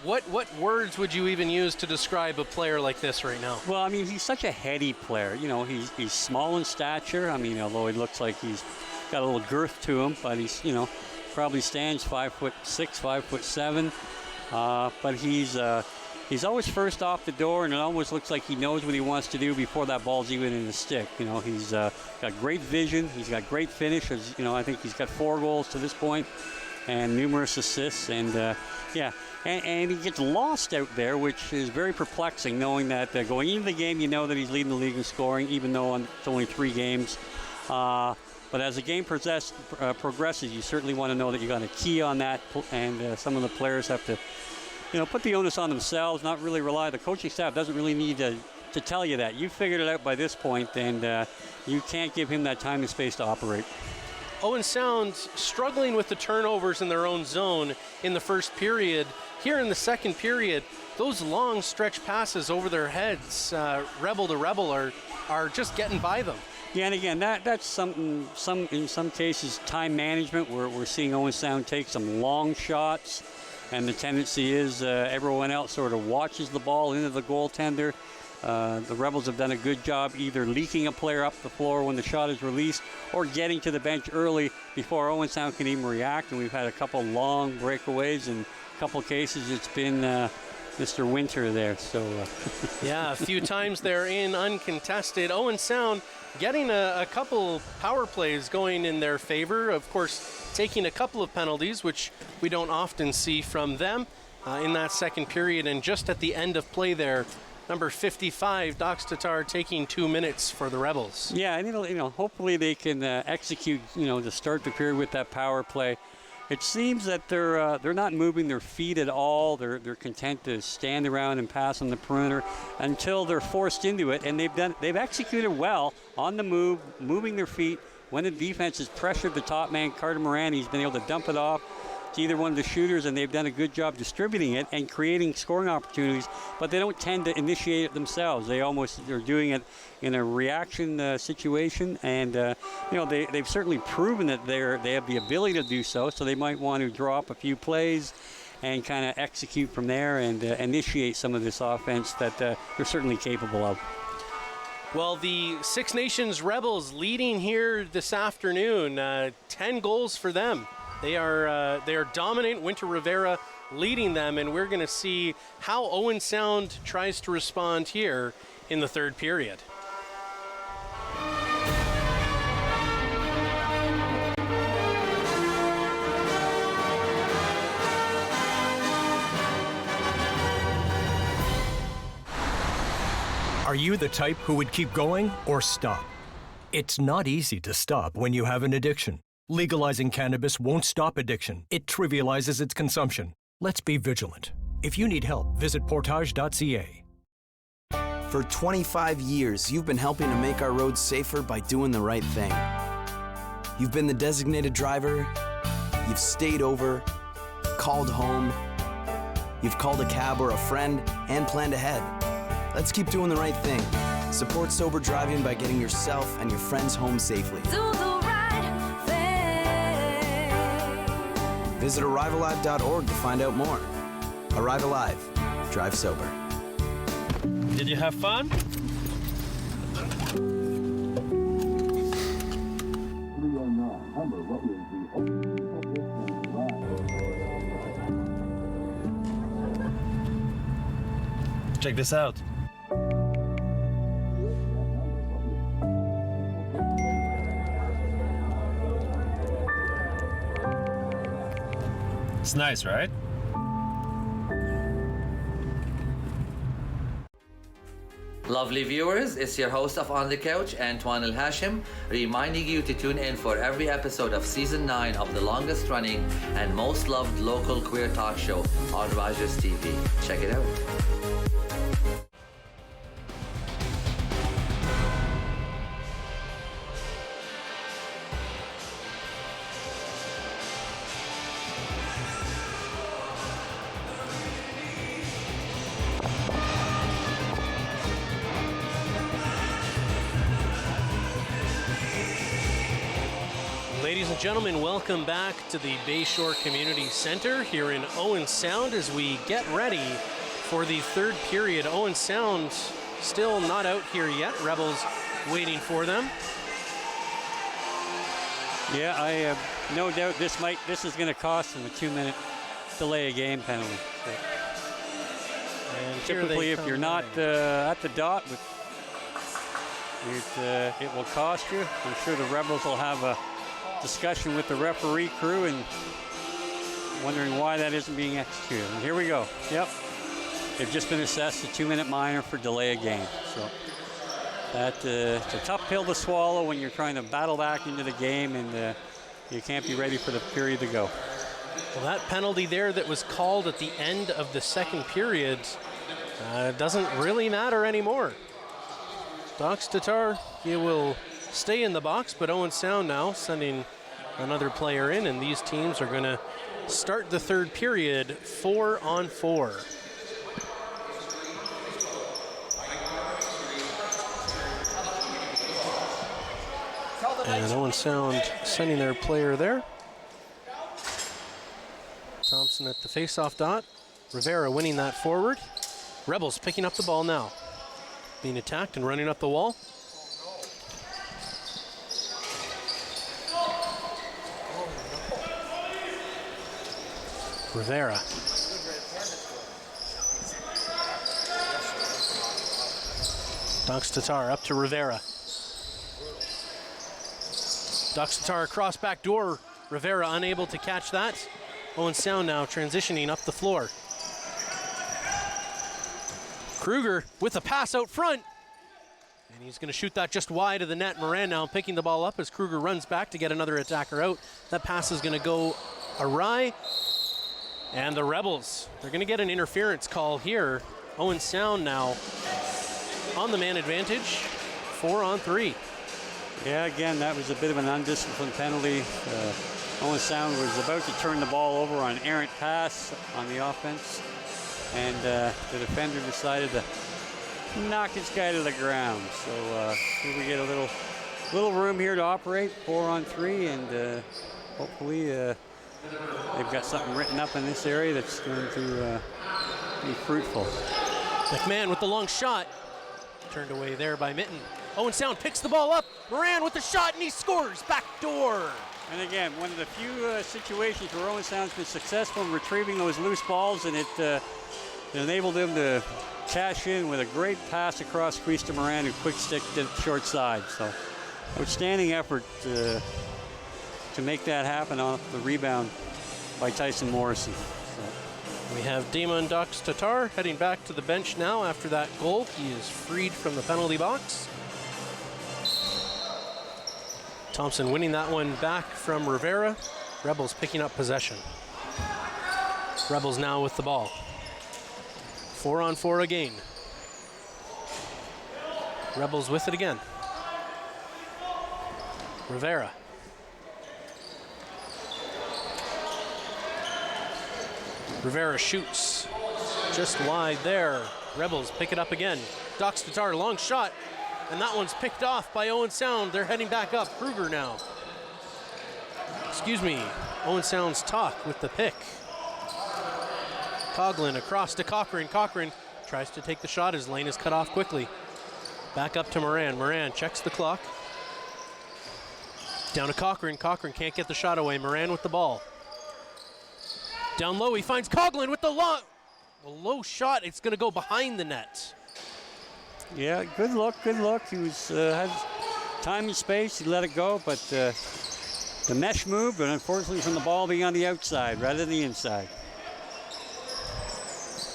What words would you even use to describe a player like this right now? Well, I mean, he's such a heady player. He's small in stature. I mean, although he looks like he's got a little girth to him, but he's, probably stands 5'6", 5'7". But he's always first off the door, and it almost looks like he knows what he wants to do before that ball's even in the stick. He's got great vision. He's got great finish. I think he's got 4 goals to this point and numerous assists. And, And he gets lost out there, which is very perplexing, knowing that going into the game, you know that he's leading the league in scoring, even though it's only 3 games. But as the game progresses, you certainly want to know that you got a key on that, and some of the players have to, put the onus on themselves, not really rely. The coaching staff doesn't really need to tell you that. You figured it out by this point, and you can't give him that time and space to operate. Owen Sound struggling with the turnovers in their own zone in the first period. Here in the second period, those long stretch passes over their heads, rebel to rebel, are just getting by them. Yeah, and again, that's something. In some cases, time management. We're seeing Owen Sound take some long shots, and the tendency is everyone else sort of watches the ball into the goaltender. The Rebels have done a good job either leaking a player up the floor when the shot is released or getting to the bench early before Owen Sound can even react. And we've had a couple long breakaways, and a couple cases it's been Mr. Winter there. So yeah, a few times they're in uncontested. Owen Sound getting a couple power plays going in their favor. Of course, taking a couple of penalties, which we don't often see from them in that second period. And just at the end of play there, Number 55, Dox Tatar taking 2 minutes for the Rebels. Yeah, and hopefully they can execute, to start the period with that power play. It seems that they're not moving their feet at all. They're content to stand around and pass on the perimeter until they're forced into it, and they've executed well on the move, moving their feet. When the defense has pressured the top man, Carter Moran, he's been able to dump it off to either one of the shooters, and they've done a good job distributing it and creating scoring opportunities, but they don't tend to initiate it themselves. They're doing it in a reaction situation, and they've certainly proven that they have the ability to do so they might want to draw up a few plays and kind of execute from there and initiate some of this offense that they're certainly capable of. Well, the Six Nations Rebels leading here this afternoon, 10 goals for them. They are dominant. Winter Rivera leading them, and we're going to see how Owen Sound tries to respond here in the third period. Are you the type who would keep going or stop? It's not easy to stop when you have an addiction. Legalizing cannabis won't stop addiction. It trivializes its consumption. Let's be vigilant. If you need help, visit portage.ca. For 25 years, you've been helping to make our roads safer by doing the right thing. You've been the designated driver, you've stayed over, called home, you've called a cab or a friend, and planned ahead. Let's keep doing the right thing. Support sober driving by getting yourself and your friends home safely. Do the right thing. Visit ArriveAlive.org to find out more. Arrive Alive. Drive sober. Did you have fun? Check this out. It's nice, right? Lovely viewers, it's your host of On the Couch, Antoine El Hashim, reminding you to tune in for every episode of Season 9 of the longest running and most loved local queer talk show on Rogers TV. Check it out. Ladies and gentlemen, welcome back to the Bayshore Community Center here in Owen Sound as we get ready for the third period. Owen Sound still not out here yet. Rebels waiting for them. Yeah, I have no doubt this is going to cost them a 2-minute delay of game penalty. So. And typically, if you're not at the dot, it will cost you. I'm sure the Rebels will have a discussion with the referee crew and wondering why that isn't being executed. And here we go. Yep. They've just been assessed a 2-minute minor for delay of game. So it's a tough pill to swallow when you're trying to battle back into the game and you can't be ready for the period to go. Well, that penalty there that was called at the end of the second period doesn't really matter anymore. Dox Tatar, he will stay in the box, but Owen Sound now sending another player in, and these teams are going to start the third period 4-on-4. And Owen Sound sending their player there. Thompson at the face-off dot. Rivera winning that forward. Rebels picking up the ball now. Being attacked and running up the wall. Rivera. Dox Tatar up to Rivera. Dox Tatar across back door. Rivera unable to catch that. Owen Sound now transitioning up the floor. Kruger with a pass out front. And he's going to shoot that just wide of the net. Moran now picking the ball up as Kruger runs back to get another attacker out. That pass is going to go awry. And the Rebels, they're going to get an interference call here. Owen Sound now on the man advantage, 4-on-3. Yeah, again, that was a bit of an undisciplined penalty. Owen Sound was about to turn the ball over on an errant pass on the offense. And the defender decided to knock his guy to the ground. So here we get a little room here to operate, 4-on-3, and hopefully they've got something written up in this area that's going to be fruitful. McMahon with the long shot. Turned away there by Mitten. Owen Sound picks the ball up. Moran with the shot, and he scores. Back door. And again, one of the few situations where Owen Sound's been successful in retrieving those loose balls, and it enabled them to cash in with a great pass across crease to Moran, who quick stick to the short side. So outstanding effort to make that happen off the rebound by Tyson Morrison. We have Damon Dox Tatar heading back to the bench now after that goal. He is freed from the penalty box. Thompson winning that one back from Rivera. Rebels picking up possession. Rebels now with the ball. 4-on-4 again. Rebels with it again. Rivera. Rivera shoots just wide there. Rebels pick it up again. Dox Tatar, long shot, and that one's picked off by Owen Sound. They're heading back up. Kruger now. Excuse me, Owen Sound's talk with the pick. Coughlin across to Cochran. Cochran tries to take the shot. His lane is cut off quickly. Back up to Moran. Moran checks the clock. Down to Cochran. Cochran can't get the shot away. Moran with the ball. Down low, he finds Coughlin with the low shot. It's going to go behind the net. Yeah, good look, good look. He was had time and space. He let it go, but the mesh moved, but unfortunately from the ball being on the outside rather than the inside.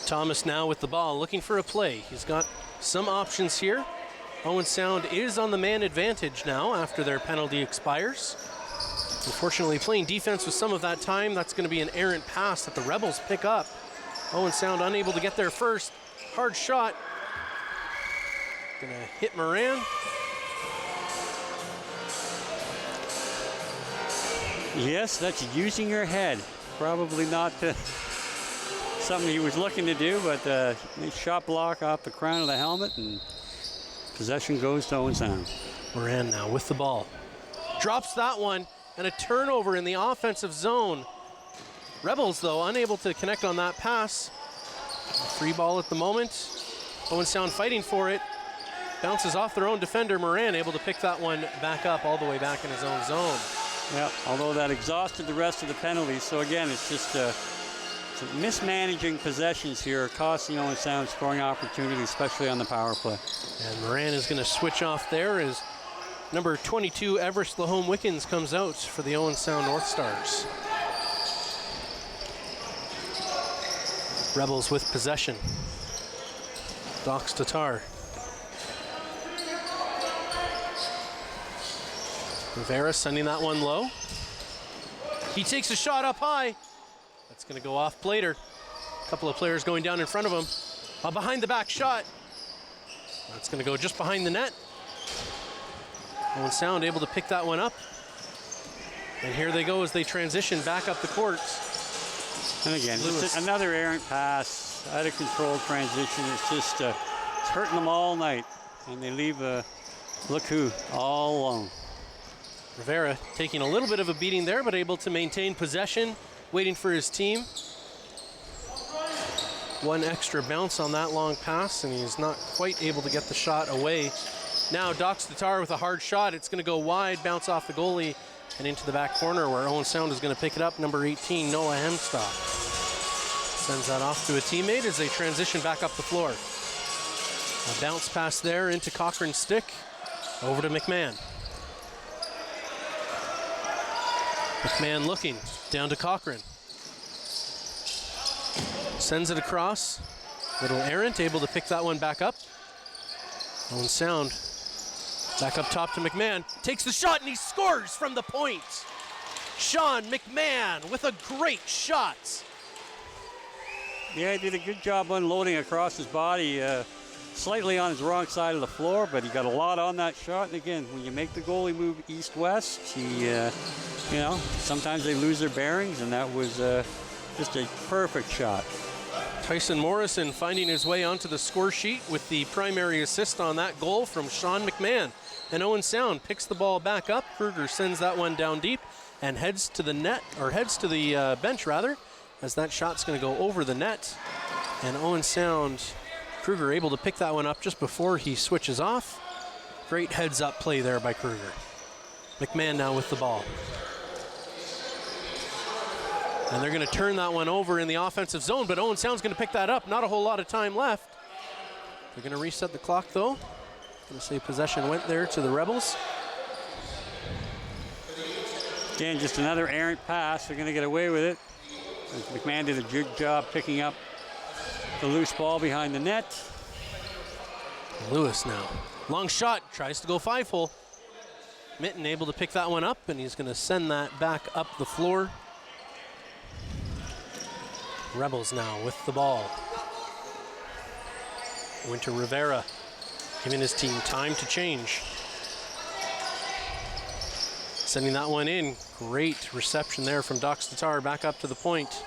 Thomas now with the ball, looking for a play. He's got some options here. Owen Sound is on the man advantage now after their penalty expires. Unfortunately, playing defense with some of that time. That's going to be an errant pass that the Rebels pick up. Owen Sound unable to get there first. Hard shot. Going to hit Moran. Yes, that's using your head. Probably not something he was looking to do, but nice shot block off the crown of the helmet, and possession goes to Owen Sound. Moran now with the ball. Drops that one. And a turnover in the offensive zone. Rebels, though, unable to connect on that pass. Free ball at the moment. Owen Sound fighting for it. Bounces off their own defender. Moran able to pick that one back up all the way back in his own zone. Yeah, although that exhausted the rest of the penalties. So again, it's just mismanaging possessions here, costing Owen Sound scoring opportunities, especially on the power play. And Moran is going to switch off there as number 22, Everest Lahome Wickens, comes out for the Owen Sound North Stars. Rebels with possession. Dox Tatar. Rivera sending that one low. He takes a shot up high. That's going to go off Plater. A couple of players going down in front of him. A behind the back shot. That's going to go just behind the net. Owen Sound able to pick that one up. And here they go as they transition back up the court. And again, just another errant pass, out of control transition. It's just it's hurting them all night. And they leave look who all alone. Rivera taking a little bit of a beating there, but able to maintain possession, waiting for his team. One extra bounce on that long pass, and he's not quite able to get the shot away. Now Dox Tatar with a hard shot. It's going to go wide, bounce off the goalie, and into the back corner where Owen Sound is going to pick it up. Number 18, Noah Hemstock. Sends that off to a teammate as they transition back up the floor. A bounce pass there into Cochran's stick. Over to McMahon. McMahon looking, down to Cochran. Sends it across. Little errant, able to pick that one back up. Owen Sound back up top to McMahon. Takes the shot and he scores from the point. Sean McMahon with a great shot. Yeah, he did a good job unloading across his body. Slightly on his wrong side of the floor, but he got a lot on that shot. And again, when you make the goalie move east-west, sometimes they lose their bearings, and that was just a perfect shot. Tyson Morrison finding his way onto the score sheet with the primary assist on that goal from Sean McMahon. And Owen Sound picks the ball back up. Kruger sends that one down deep and heads to the net, or heads to the bench rather, as that shot's going to go over the net. And Owen Sound, Kruger able to pick that one up just before he switches off. Great heads up play there by Kruger. McMahon now with the ball. And they're going to turn that one over in the offensive zone, but Owen Sound's going to pick that up. Not a whole lot of time left. They're going to reset the clock though. Going to say possession went there to the Rebels. Again, just another errant pass. They're going to get away with it. McMahon did a good job picking up the loose ball behind the net. Lewis now. Long shot, tries to go 5-hole. Mitten able to pick that one up, and he's going to send that back up the floor. Rebels now with the ball. Winter Rivera giving his team time to change. Sending that one in. Great reception there from Dox Tatar back up to the point.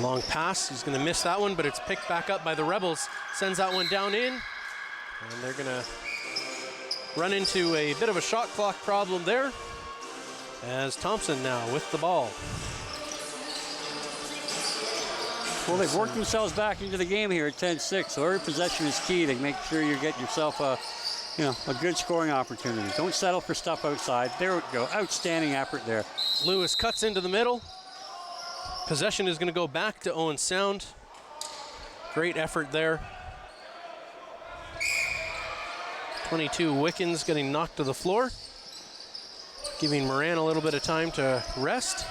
Long pass, he's going to miss that one, but it's picked back up by the Rebels. Sends that one down in, and they're going to run into a bit of a shot clock problem there, as Thompson now with the ball. Well, they've worked themselves back into the game here at 10-6, so every possession is key to make sure you get yourself a good scoring opportunity. Don't settle for stuff outside. There we go, outstanding effort there. Lewis cuts into the middle. Possession is going to go back to Owen Sound. Great effort there. 22 Wickens getting knocked to the floor, giving Moran a little bit of time to rest.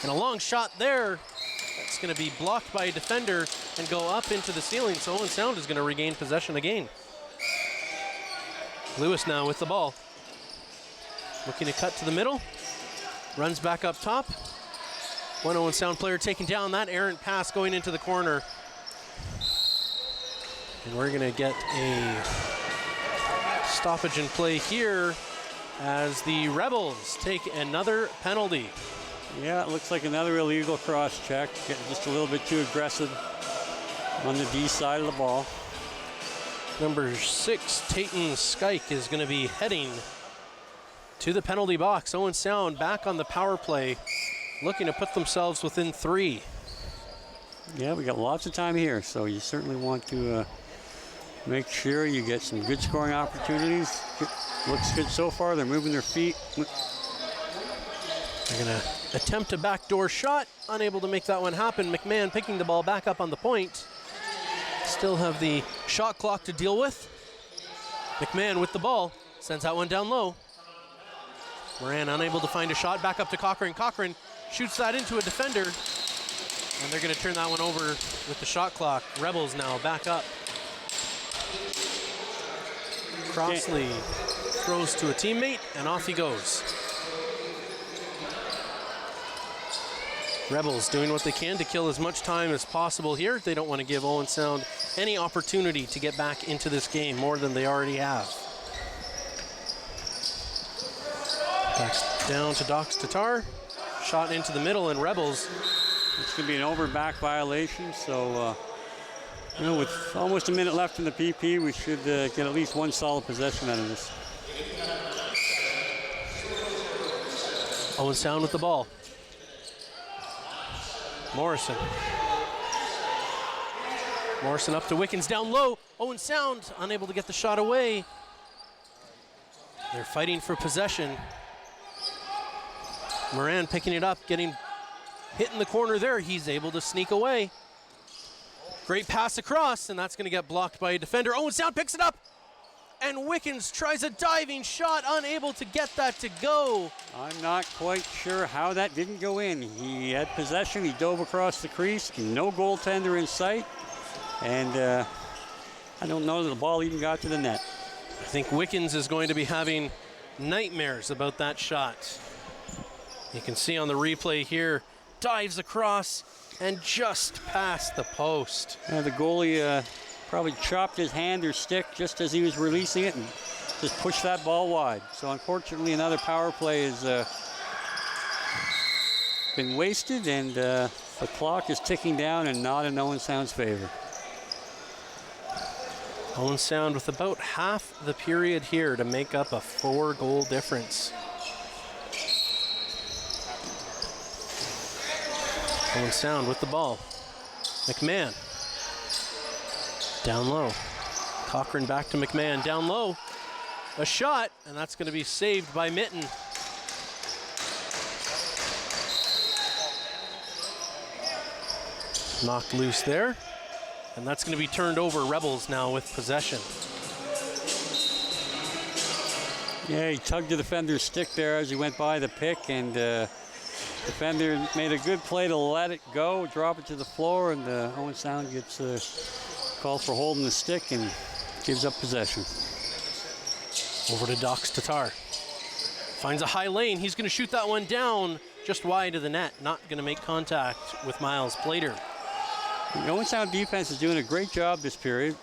And a long shot there. That's going to be blocked by a defender and go up into the ceiling, so Owen Sound is going to regain possession again. Lewis now with the ball. Looking to cut to the middle. Runs back up top. One Owen Sound player taking down that errant pass going into the corner. And we're going to get a stoppage in play here as the Rebels take another penalty. Yeah, it looks like another illegal cross check. Getting just a little bit too aggressive on the D side of the ball. Number 6, Tayton Skyke, is going to be heading to the penalty box. Owen Sound back on the power play, looking to put themselves within 3. Yeah, we got lots of time here, so you certainly want to make sure you get some good scoring opportunities. Looks good so far. They're moving their feet. They're going to attempt a backdoor shot, unable to make that one happen. McMahon picking the ball back up on the point. Still have the shot clock to deal with. McMahon with the ball, sends that one down low. Moran unable to find a shot, back up to Cochran. Cochran shoots that into a defender, and they're going to turn that one over with the shot clock. Rebels now back up. Crossley throws to a teammate, and off he goes. Rebels doing what they can to kill as much time as possible here. They don't want to give Owen Sound any opportunity to get back into this game more than they already have. Back down to Dox Tatar. Shot into the middle, and Rebels. It's going to be an over and back violation, so with almost a minute left in the PP, we should get at least one solid possession out of this. Owen Sound with the ball. Morrison up to Wickens, down low. Owen Sound unable to get the shot away. They're fighting for possession. Moran picking it up, getting hit in the corner there. He's able to sneak away. Great pass across, and that's going to get blocked by a defender. Owen Sound picks it up. and Wickens tries a diving shot, unable to get that to go. I'm not quite sure how that didn't go in. He had possession, he dove across the crease, no goaltender in sight, and I don't know that the ball even got to the net. I think Wickens is going to be having nightmares about that shot. You can see on the replay here, dives across and just past the post. The goalie probably chopped his hand or stick just as he was releasing it and just pushed that ball wide. So unfortunately another power play has been wasted, and the clock is ticking down and not in Owen Sound's favor. Owen Sound with about half the period here to make up a 4-goal difference. Owen Sound with the ball. McMahon. Down low. Cochran back to McMahon. Down low. A shot, and that's going to be saved by Mitten. Knocked loose there. And that's going to be turned over. Rebels now with possession. Yeah, he tugged the defender's stick there as he went by the pick, and defender made a good play to let it go, drop it to the floor, and Owen Sound gets called for holding the stick and gives up possession. Over to Dox Tatar. Finds a high lane. He's going to shoot that one down just wide of the net. Not going to make contact with Miles Plater. The Owen Sound defense is doing a great job this period.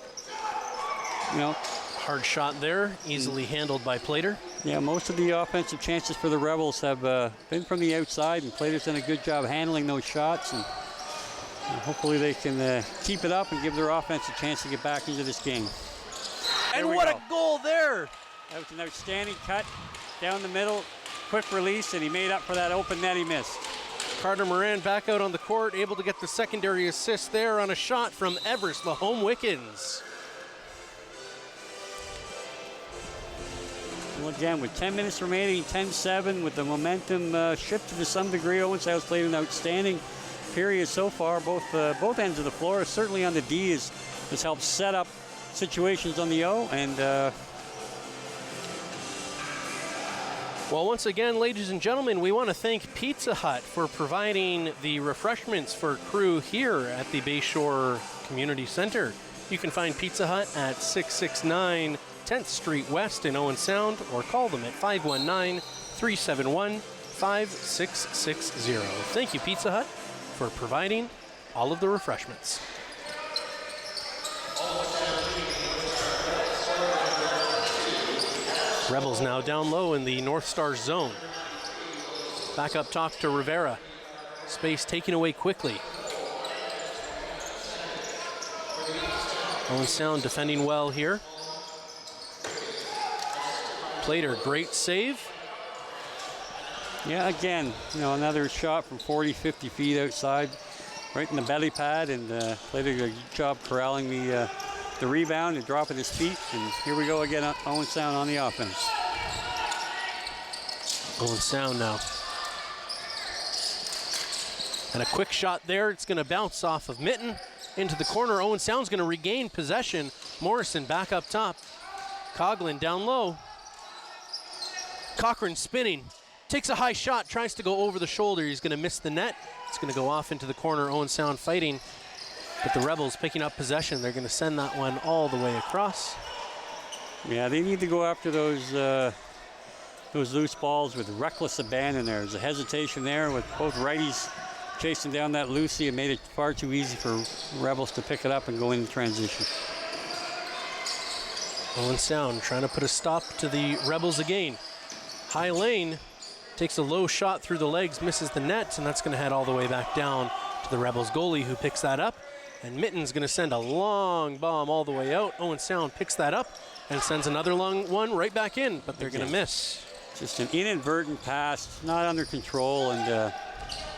You know, hard shot there, easily handled by Plater. Yeah, most of the offensive chances for the Rebels have been from the outside, and Plater's done a good job handling those shots, and hopefully they can keep it up and give their offense a chance to get back into this game. And what a goal there! That was an outstanding cut down the middle, quick release, and he made up for that open net he missed. Carter Moran back out on the court, able to get the secondary assist there on a shot from Everest, the home Wickens. Well, again, with 10 minutes remaining, 10-7, with the momentum shifted to some degree, Owen Sound's played an outstanding period so far. Both ends of the floor, certainly on the D, has helped set up situations on the O, and well, once again, ladies and gentlemen, we want to thank Pizza Hut for providing the refreshments for crew here at the Bayshore Community Center. You can find Pizza Hut at 669 10th Street West in Owen Sound, or call them at 519-371-5660. Thank you, Pizza Hut, for providing all of the refreshments. Rebels now down low in the North Stars zone. Back up top to Rivera. Space taken away quickly. Owen Sound defending well here. Plater, great save. Yeah, again, another shot from 40, 50 feet outside, right in the belly pad, and Plater did a good job corralling the rebound and dropping his feet, and here we go again, Owen Sound on the offense. Owen Sound now. And a quick shot there. It's going to bounce off of Mitten into the corner. Owen Sound's going to regain possession. Morrison back up top. Coughlin down low. Cochran spinning. Takes a high shot, tries to go over the shoulder. He's going to miss the net. It's going to go off into the corner. Owen Sound fighting. But the Rebels picking up possession. They're going to send that one all the way across. Yeah, they need to go after those loose balls with reckless abandon there. There's a hesitation there with both righties chasing down that loosey. It made it far too easy for Rebels to pick it up and go into transition. Owen Sound trying to put a stop to the Rebels again. High lane, takes a low shot through the legs, misses the net, and that's going to head all the way back down to the Rebels goalie, who picks that up. And Mitten's going to send a long bomb all the way out. Owen Sound picks that up and sends another long one right back in, but they're going to miss. Just an inadvertent pass, not under control, and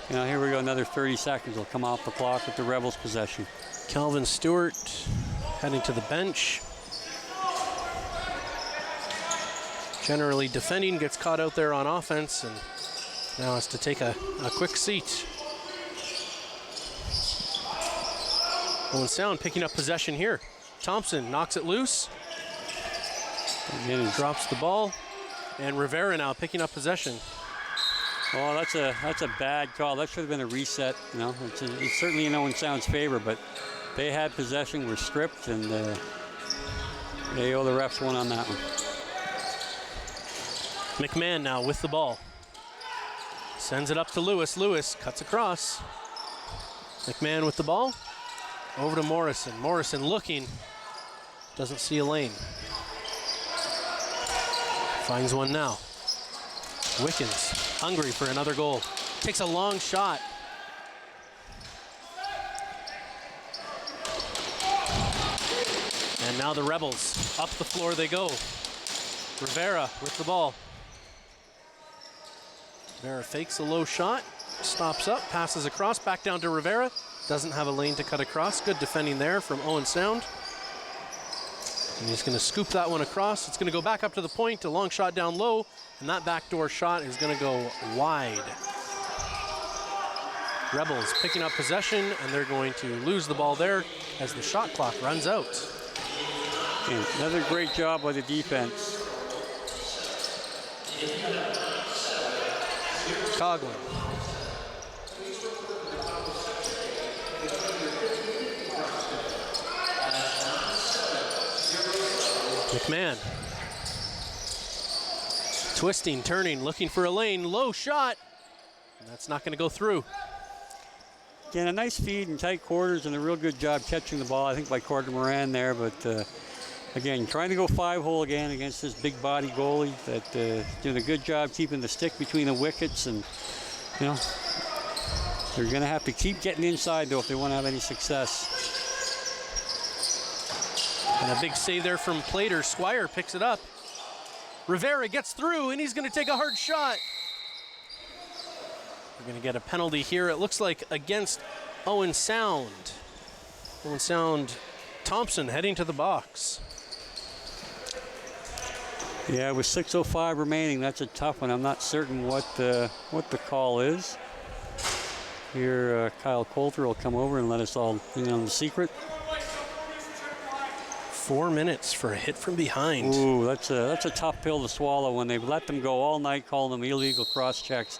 here we go, another 30 seconds will come off the clock with the Rebels possession. Calvin Stewart heading to the bench. Generally defending, gets caught out there on offense, and now has to take a quick seat. Owen Sound picking up possession here. Thompson knocks it loose. Again, drops the ball. And Rivera now picking up possession. Oh, that's a bad call. That should have been a reset. You know, it's certainly in Owen Sound's favor, but they had possession, were stripped, and they owe the refs one on that one. McMahon now with the ball. Sends it up to Lewis. Lewis cuts across. McMahon with the ball. Over to Morrison. Morrison looking. Doesn't see a lane. Finds one now. Wickens hungry for another goal. Takes a long shot. And now the Rebels. Up the floor they go. Rivera with the ball. Rivera fakes a low shot. Stops up, passes across, back down to Rivera. Doesn't have a lane to cut across. Good defending there from Owen Sound. And he's going to scoop that one across. It's going to go back up to the point. A long shot down low. And that backdoor shot is going to go wide. Rebels picking up possession, and they're going to lose the ball there as the shot clock runs out. Okay, another great job by the defense. Coughlin. McMahon. Twisting, turning, looking for a lane. Low shot. And that's not going to go through. Again, a nice feed in tight quarters and a real good job catching the ball, I think, by Carter Moran there. But again, trying to go 5-hole again against this big body goalie that doing a good job keeping the stick between the wickets. And, you know, they're going to have to keep getting inside, though, if they want to have any success. And a big save there from Plater. Squire picks it up. Rivera gets through, and he's going to take a hard shot. We're going to get a penalty here. It looks like against Owen Sound. Owen Sound Thompson heading to the box. Yeah, with 6:05 remaining, that's a tough one. I'm not certain what the call is. Here, Kyle Coulter will come over and let us all in on the secret. 4 minutes for a hit from behind. Ooh, that's a tough pill to swallow when they've let them go all night, calling them illegal cross checks.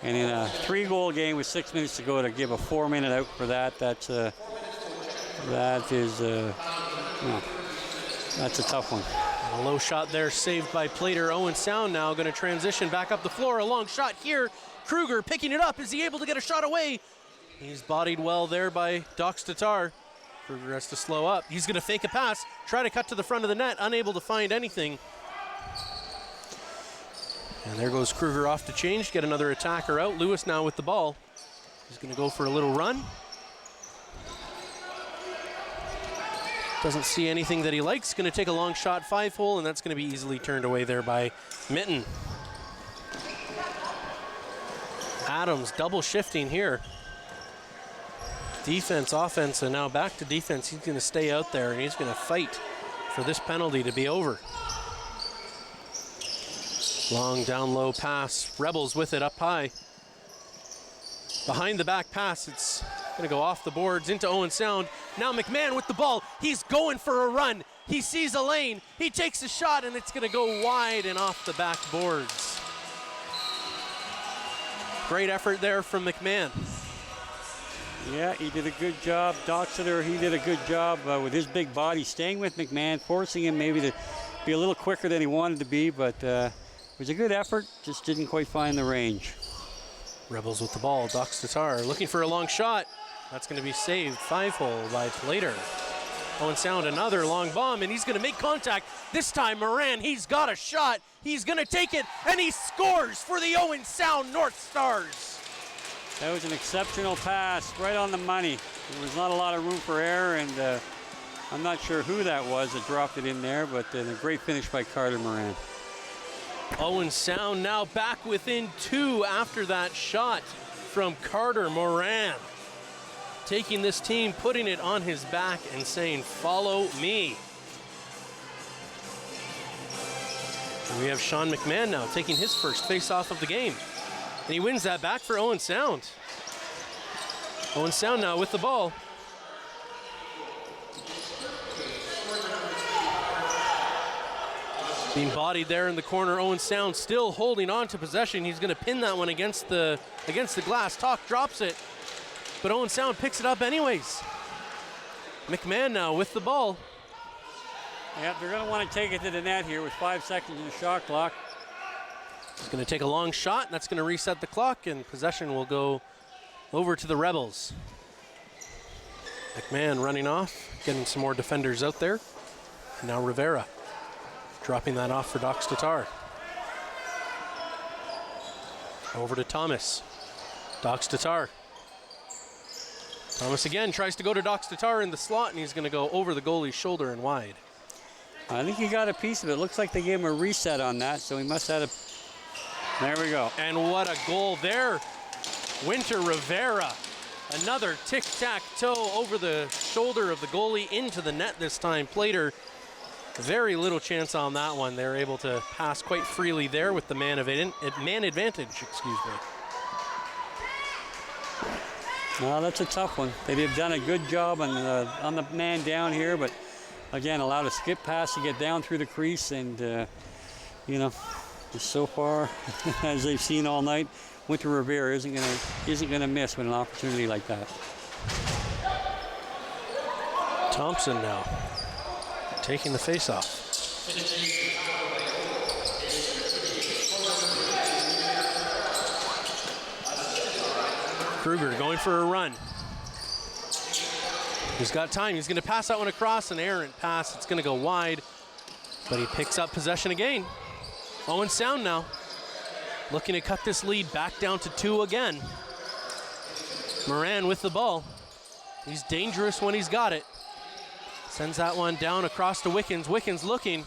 And in a 3-goal game with 6 minutes to go, to give a 4-minute out for that's a tough one. And a low shot there, saved by Plater. Owen Sound now going to transition back up the floor. A long shot here. Kruger picking it up. Is he able to get a shot away? He's bodied well there by Dox Tatar. Kruger has to slow up. He's going to fake a pass, try to cut to the front of the net, unable to find anything. And there goes Kruger off to change, get another attacker out. Lewis now with the ball. He's going to go for a little run. Doesn't see anything that he likes. Going to take a long shot 5-hole, and that's going to be easily turned away there by Mitten. Adams double shifting here. Defense, offense, and now back to defense. He's going to stay out there, and he's going to fight for this penalty to be over. Long down low pass. Rebels with it up high. Behind the back pass, it's going to go off the boards into Owen Sound. Now McMahon with the ball. He's going for a run. He sees a lane. He takes a shot, and it's going to go wide and off the back boards. Great effort there from McMahon. Yeah, he did a good job. Doxeter, he did a good job with his big body, staying with McMahon, forcing him maybe to be a little quicker than he wanted to be, but it was a good effort, just didn't quite find the range. Rebels with the ball. Dox Tatar looking for a long shot. That's going to be saved. 5-hole by Plater. Owen Sound, another long bomb, and he's going to make contact. This time, Moran, he's got a shot. He's going to take it, and he scores for the Owen Sound North Stars. That was an exceptional pass, right on the money. There was not a lot of room for error, and I'm not sure who that was that dropped it in there, but a great finish by Carter Moran. Owen Sound now back within 2 after that shot from Carter Moran. Taking this team, putting it on his back, and saying, "Follow me." And we have Sean McMahon now taking his first face-off of the game. And he wins that back for Owen Sound. Owen Sound now with the ball. Being bodied there in the corner. Owen Sound still holding on to possession. He's going to pin that one against the glass. Talk drops it, but Owen Sound picks it up anyways. McMahon now with the ball. Yeah, they're going to want to take it to the net here with 5 seconds in the shot clock. He's going to take a long shot, and that's going to reset the clock, and possession will go over to the Rebels. McMahon running off, getting some more defenders out there. And now Rivera dropping that off for Dox Tatar. Over to Thomas. Dox Tatar. Thomas again tries to go to Dox Tatar in the slot, and he's going to go over the goalie's shoulder and wide. I think he got a piece of it. Looks like they gave him a reset on that, so he must have a... There we go. And what a goal there. Winter Rivera. Another tic-tac-toe over the shoulder of the goalie into the net this time. Plater, very little chance on that one. They're able to pass quite freely there with the man advantage, excuse me. Well, that's a tough one. They've done a good job on the man down here, but again, allowed a skip pass to get down through the crease, and you know, so far, as they've seen all night, Winter Rivera isn't gonna miss with an opportunity like that. Thompson now taking the face-off. Kruger going for a run. He's got time. He's going to pass that one across, an errant pass. It's going to go wide, but he picks up possession again. Owen Sound now looking to cut this lead back down to 2 again. Moran with the ball. He's dangerous when he's got it. Sends that one down across to Wickens. Wickens looking,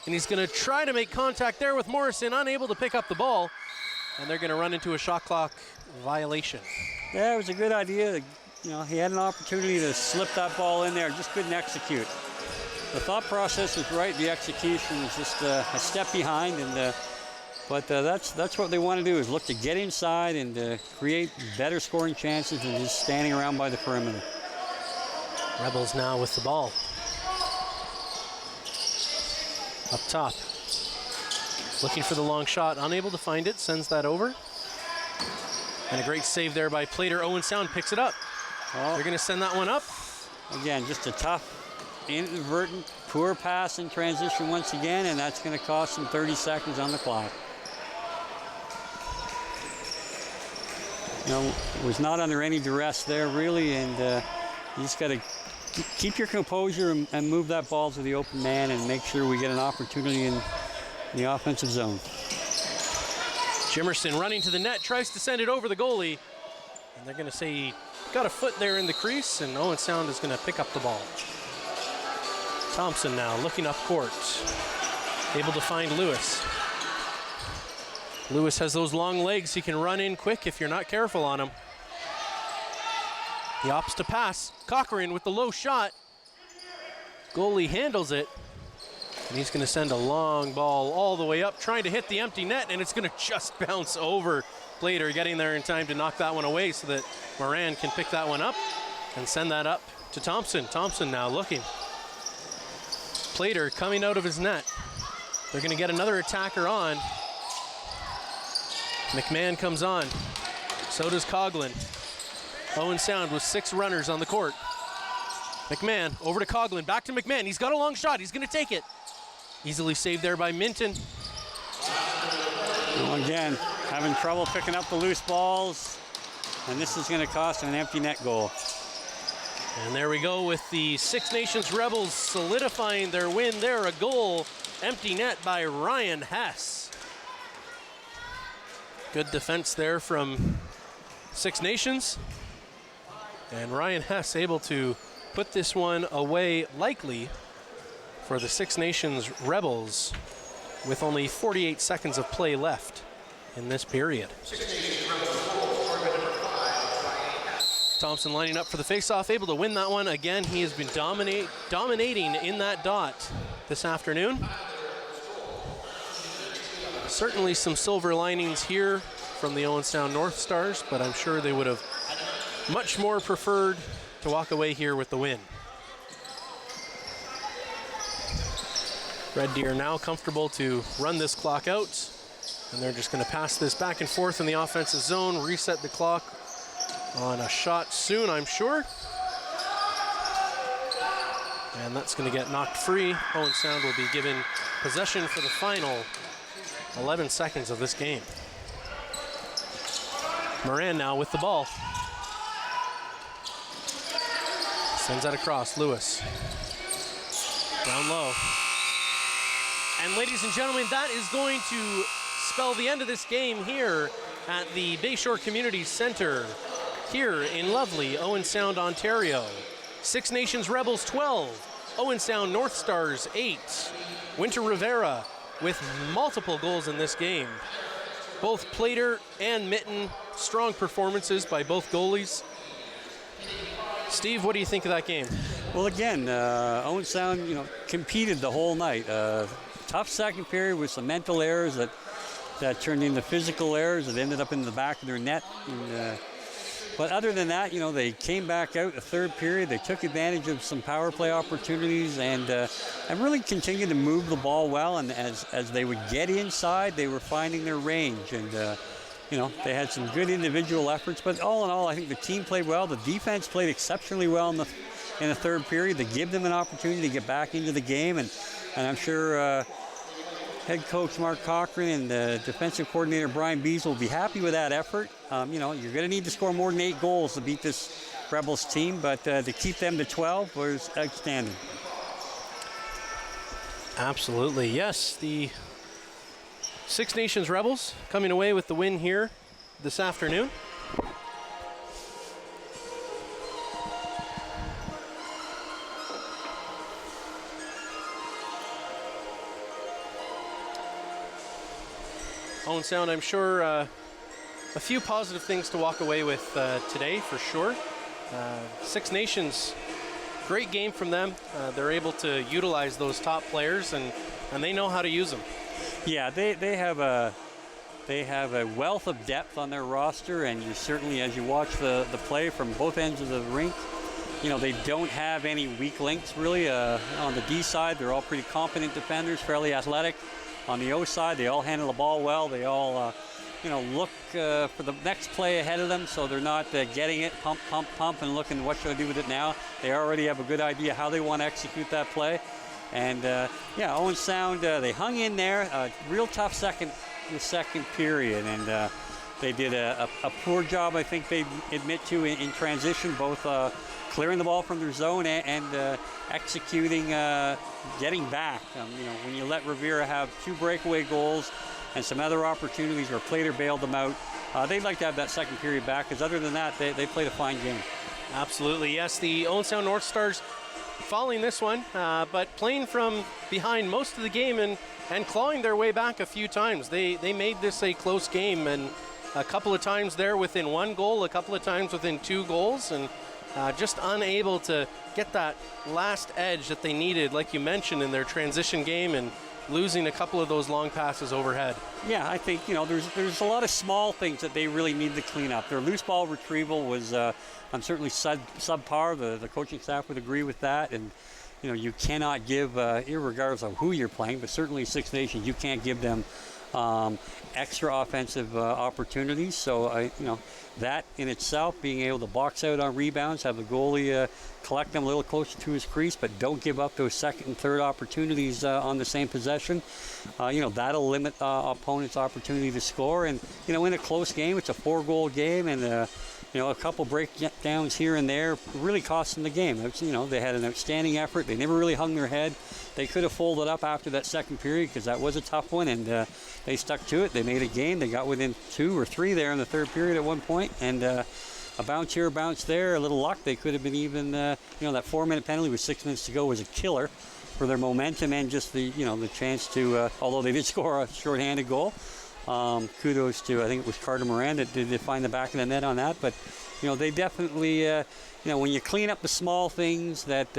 and he's going to try to make contact there with Morrison, unable to pick up the ball, and they're going to run into a shot clock violation. Yeah, it was a good idea. You know, he had an opportunity to slip that ball in there, just couldn't execute. The thought process was right, the execution was just a step behind, and but that's what they want to do, is look to get inside and create better scoring chances than just standing around by the perimeter. Rebels now with the ball. Up top. Looking for the long shot, unable to find it, sends that over. And a great save there by Plater. Owen Sound picks it up. Oh. They're going to send that one up. Again, just a tough, inadvertent, poor pass in transition once again, and that's going to cost them 30 seconds on the clock. You know, was not under any duress there, really, and you just got to keep your composure and move that ball to the open man and make sure we get an opportunity in the offensive zone. Jimerson running to the net, tries to send it over the goalie, and they're going to say he got a foot there in the crease, and Owen Sound is going to pick up the ball. Thompson now looking up court, able to find Lewis. Lewis has those long legs. He can run in quick if you're not careful on him. He opts to pass. Cochran with the low shot. Goalie handles it. And he's going to send a long ball all the way up, trying to hit the empty net, and it's going to just bounce over. Plater getting there in time to knock that one away so that Moran can pick that one up and send that up to Thompson. Thompson now looking. Plater coming out of his net. They're going to get another attacker on. McMahon comes on. So does Coughlin. Owen Sound with 6 runners on the court. McMahon over to Coughlin. Back to McMahon. He's got a long shot. He's going to take it. Easily saved there by Minton. Well, again, having trouble picking up the loose balls. And this is going to cost him an empty net goal. And there we go with the Six Nations Rebels solidifying their win there. A goal, empty net by Ryan Hess. Good defense there from Six Nations. And Ryan Hess able to put this one away likely for the Six Nations Rebels with only 48 seconds of play left in this period. Thompson lining up for the faceoff, able to win that one. Again, he has been dominating in that dot this afternoon. Certainly some silver linings here from the Owen Sound North Stars, but I'm sure they would have much more preferred to walk away here with the win. Red Deer now comfortable to run this clock out. And they're just going to pass this back and forth in the offensive zone, reset the clock on a shot soon, I'm sure. And that's going to get knocked free. Owen Sound will be given possession for the final 11 seconds of this game. Moran now with the ball. Sends that across, Lewis. Down low. And ladies and gentlemen, that is going to spell the end of this game here at the Bayshore Community Center here in lovely Owen Sound, Ontario. Six Nations Rebels 12, Owen Sound North Stars 8. Winter Rivera with multiple goals in this game. Both Plater and Mitten, strong performances by both goalies. Steve, what do you think of that game? Well, again, Owen Sound, competed the whole night. Tough second period with some mental errors that turned into physical errors that ended up in the back of their net. But other than that, they came back out the third period. They took advantage of some power play opportunities and really continued to move the ball well. And as they would get inside, they were finding their range. And, they had some good individual efforts. But all in all, I think the team played well. The defense played exceptionally well in the third period to give them an opportunity to get back into the game. And I'm sure head coach Mark Cochran and defensive coordinator Brian Bees will be happy with that effort. You're going to need to score more than 8 goals to beat this Rebels team, but to keep them to 12 was outstanding. Absolutely, yes. The Six Nations Rebels coming away with the win here this afternoon. Owen Sound, I'm sure a few positive things to walk away with today for sure. Six Nations, great game from them. They're able to utilize those top players and they know how to use them. Yeah, they have a wealth of depth on their roster, and you certainly, as you watch the play from both ends of the rink, they don't have any weak links really. On the D side, they're all pretty competent defenders, fairly athletic. On the O side, they all handle the ball well. They all, look for the next play ahead of them, so they're not getting it, pump, and looking what should I do with it now. They already have a good idea how they want to execute that play. And, Owen Sound, they hung in there. Real tough second period, and they did a poor job, I think they admit to, in transition, both clearing the ball from their zone and executing, getting back. When you let Rivera have 2 breakaway goals and some other opportunities where Plater bailed them out, they'd like to have that second period back, because other than that, they played a fine game. Absolutely, yes. The Owen Sound North Stars following this one, but playing from behind most of the game and clawing their way back a few times. They made this a close game, and a couple of times there within 1 goal, a couple of times within 2 goals, and just unable to get that last edge that they needed, like you mentioned, in their transition game, and losing a couple of those long passes overhead. Yeah, I think, there's a lot of small things that they really need to clean up. Their loose ball retrieval was certainly subpar. The coaching staff would agree with that. And, you cannot give, irregardless of who you're playing, but certainly Six Nations, you can't give them extra offensive opportunities. So, that in itself, being able to box out on rebounds, have the goalie collect them a little closer to his crease, but don't give up those second and third opportunities on the same possession. That'll limit opponents' opportunity to score. And, in a close game, it's a 4-goal game, and a couple breakdowns here and there really cost them the game. They had an outstanding effort. They never really hung their head. They could have folded up after that second period, because that was a tough one, and they stuck to it. They made a game. They got within 2 or 3 there in the third period at one point, and a bounce here, a bounce there, a little luck. They could have been even, that 4-minute penalty with 6 minutes to go was a killer for their momentum and just the chance to, although they did score a shorthanded goal. Kudos to, I think it was Carter Moran that did find the back of the net on that. But, they definitely, when you clean up the small things that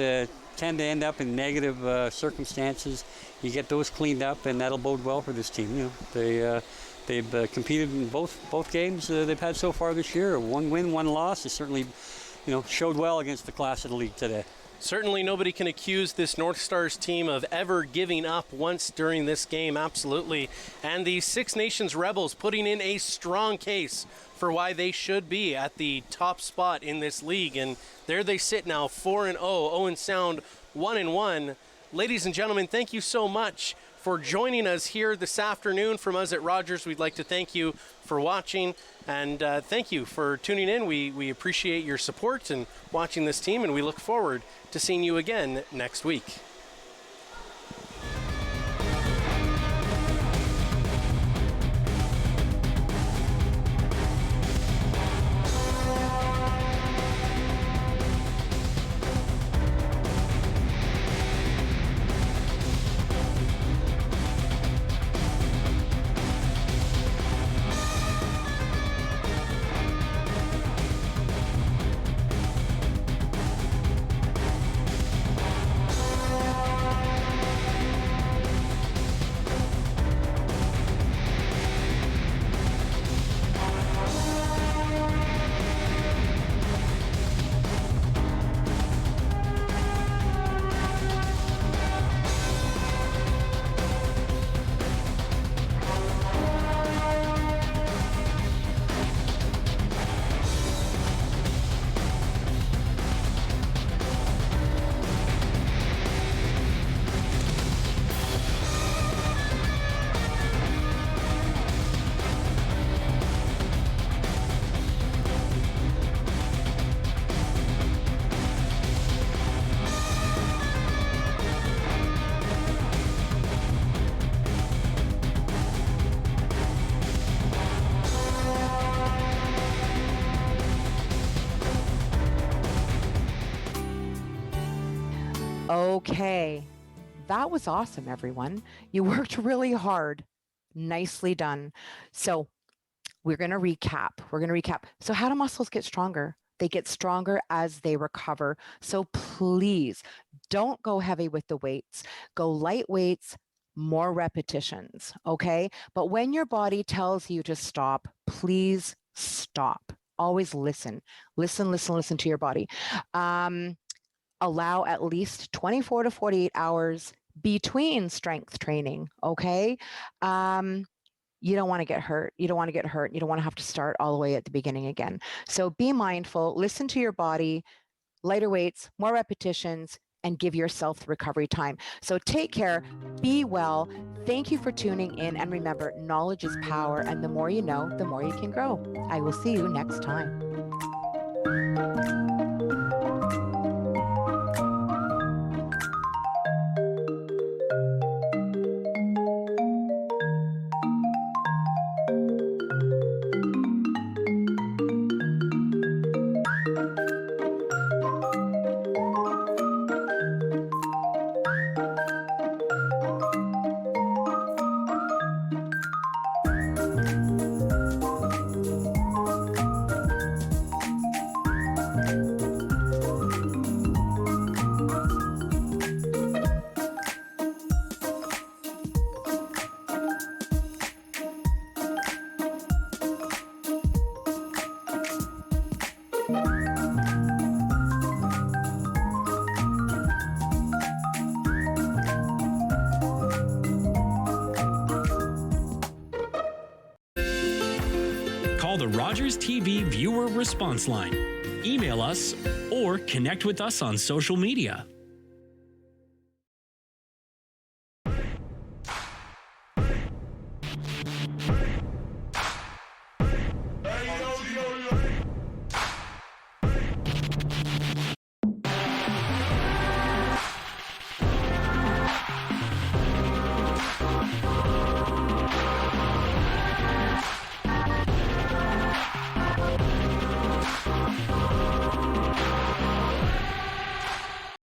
tend to end up in negative circumstances, you get those cleaned up, and that'll bode well for this team. They've competed in both games they've had so far this year. 1 win, 1 loss. They certainly, showed well against the class of the league today. Certainly nobody can accuse this North Stars team of ever giving up once during this game, absolutely. And the Six Nations Rebels putting in a strong case for why they should be at the top spot in this league. And there they sit now, 4-0, Owen Sound 1-1. Ladies and gentlemen, thank you so much for joining us here this afternoon. From us at Rogers, we'd like to thank you for watching, and thank you for tuning in. We appreciate your support and watching this team, and we look forward to seeing you again next week. Okay, that was awesome, everyone. You worked really hard. Nicely done. So we're going to recap. So how do muscles get stronger? They get stronger as they recover. So please don't go heavy with the weights. Go light weights, more repetitions, okay? But when your body tells you to stop, please stop. Always listen. Listen to your body. Allow at least 24 to 48 hours between strength training, okay? You don't want to get hurt. You don't want to have to start all the way at the beginning again. So be mindful, listen to your body, lighter weights, more repetitions, and give yourself the recovery time. So take care, be well. Thank you for tuning in. And remember, knowledge is power. And the more you know, the more you can grow. I will see you next time. Call the Rogers TV Viewer Response Line. Email us or connect with us on social media.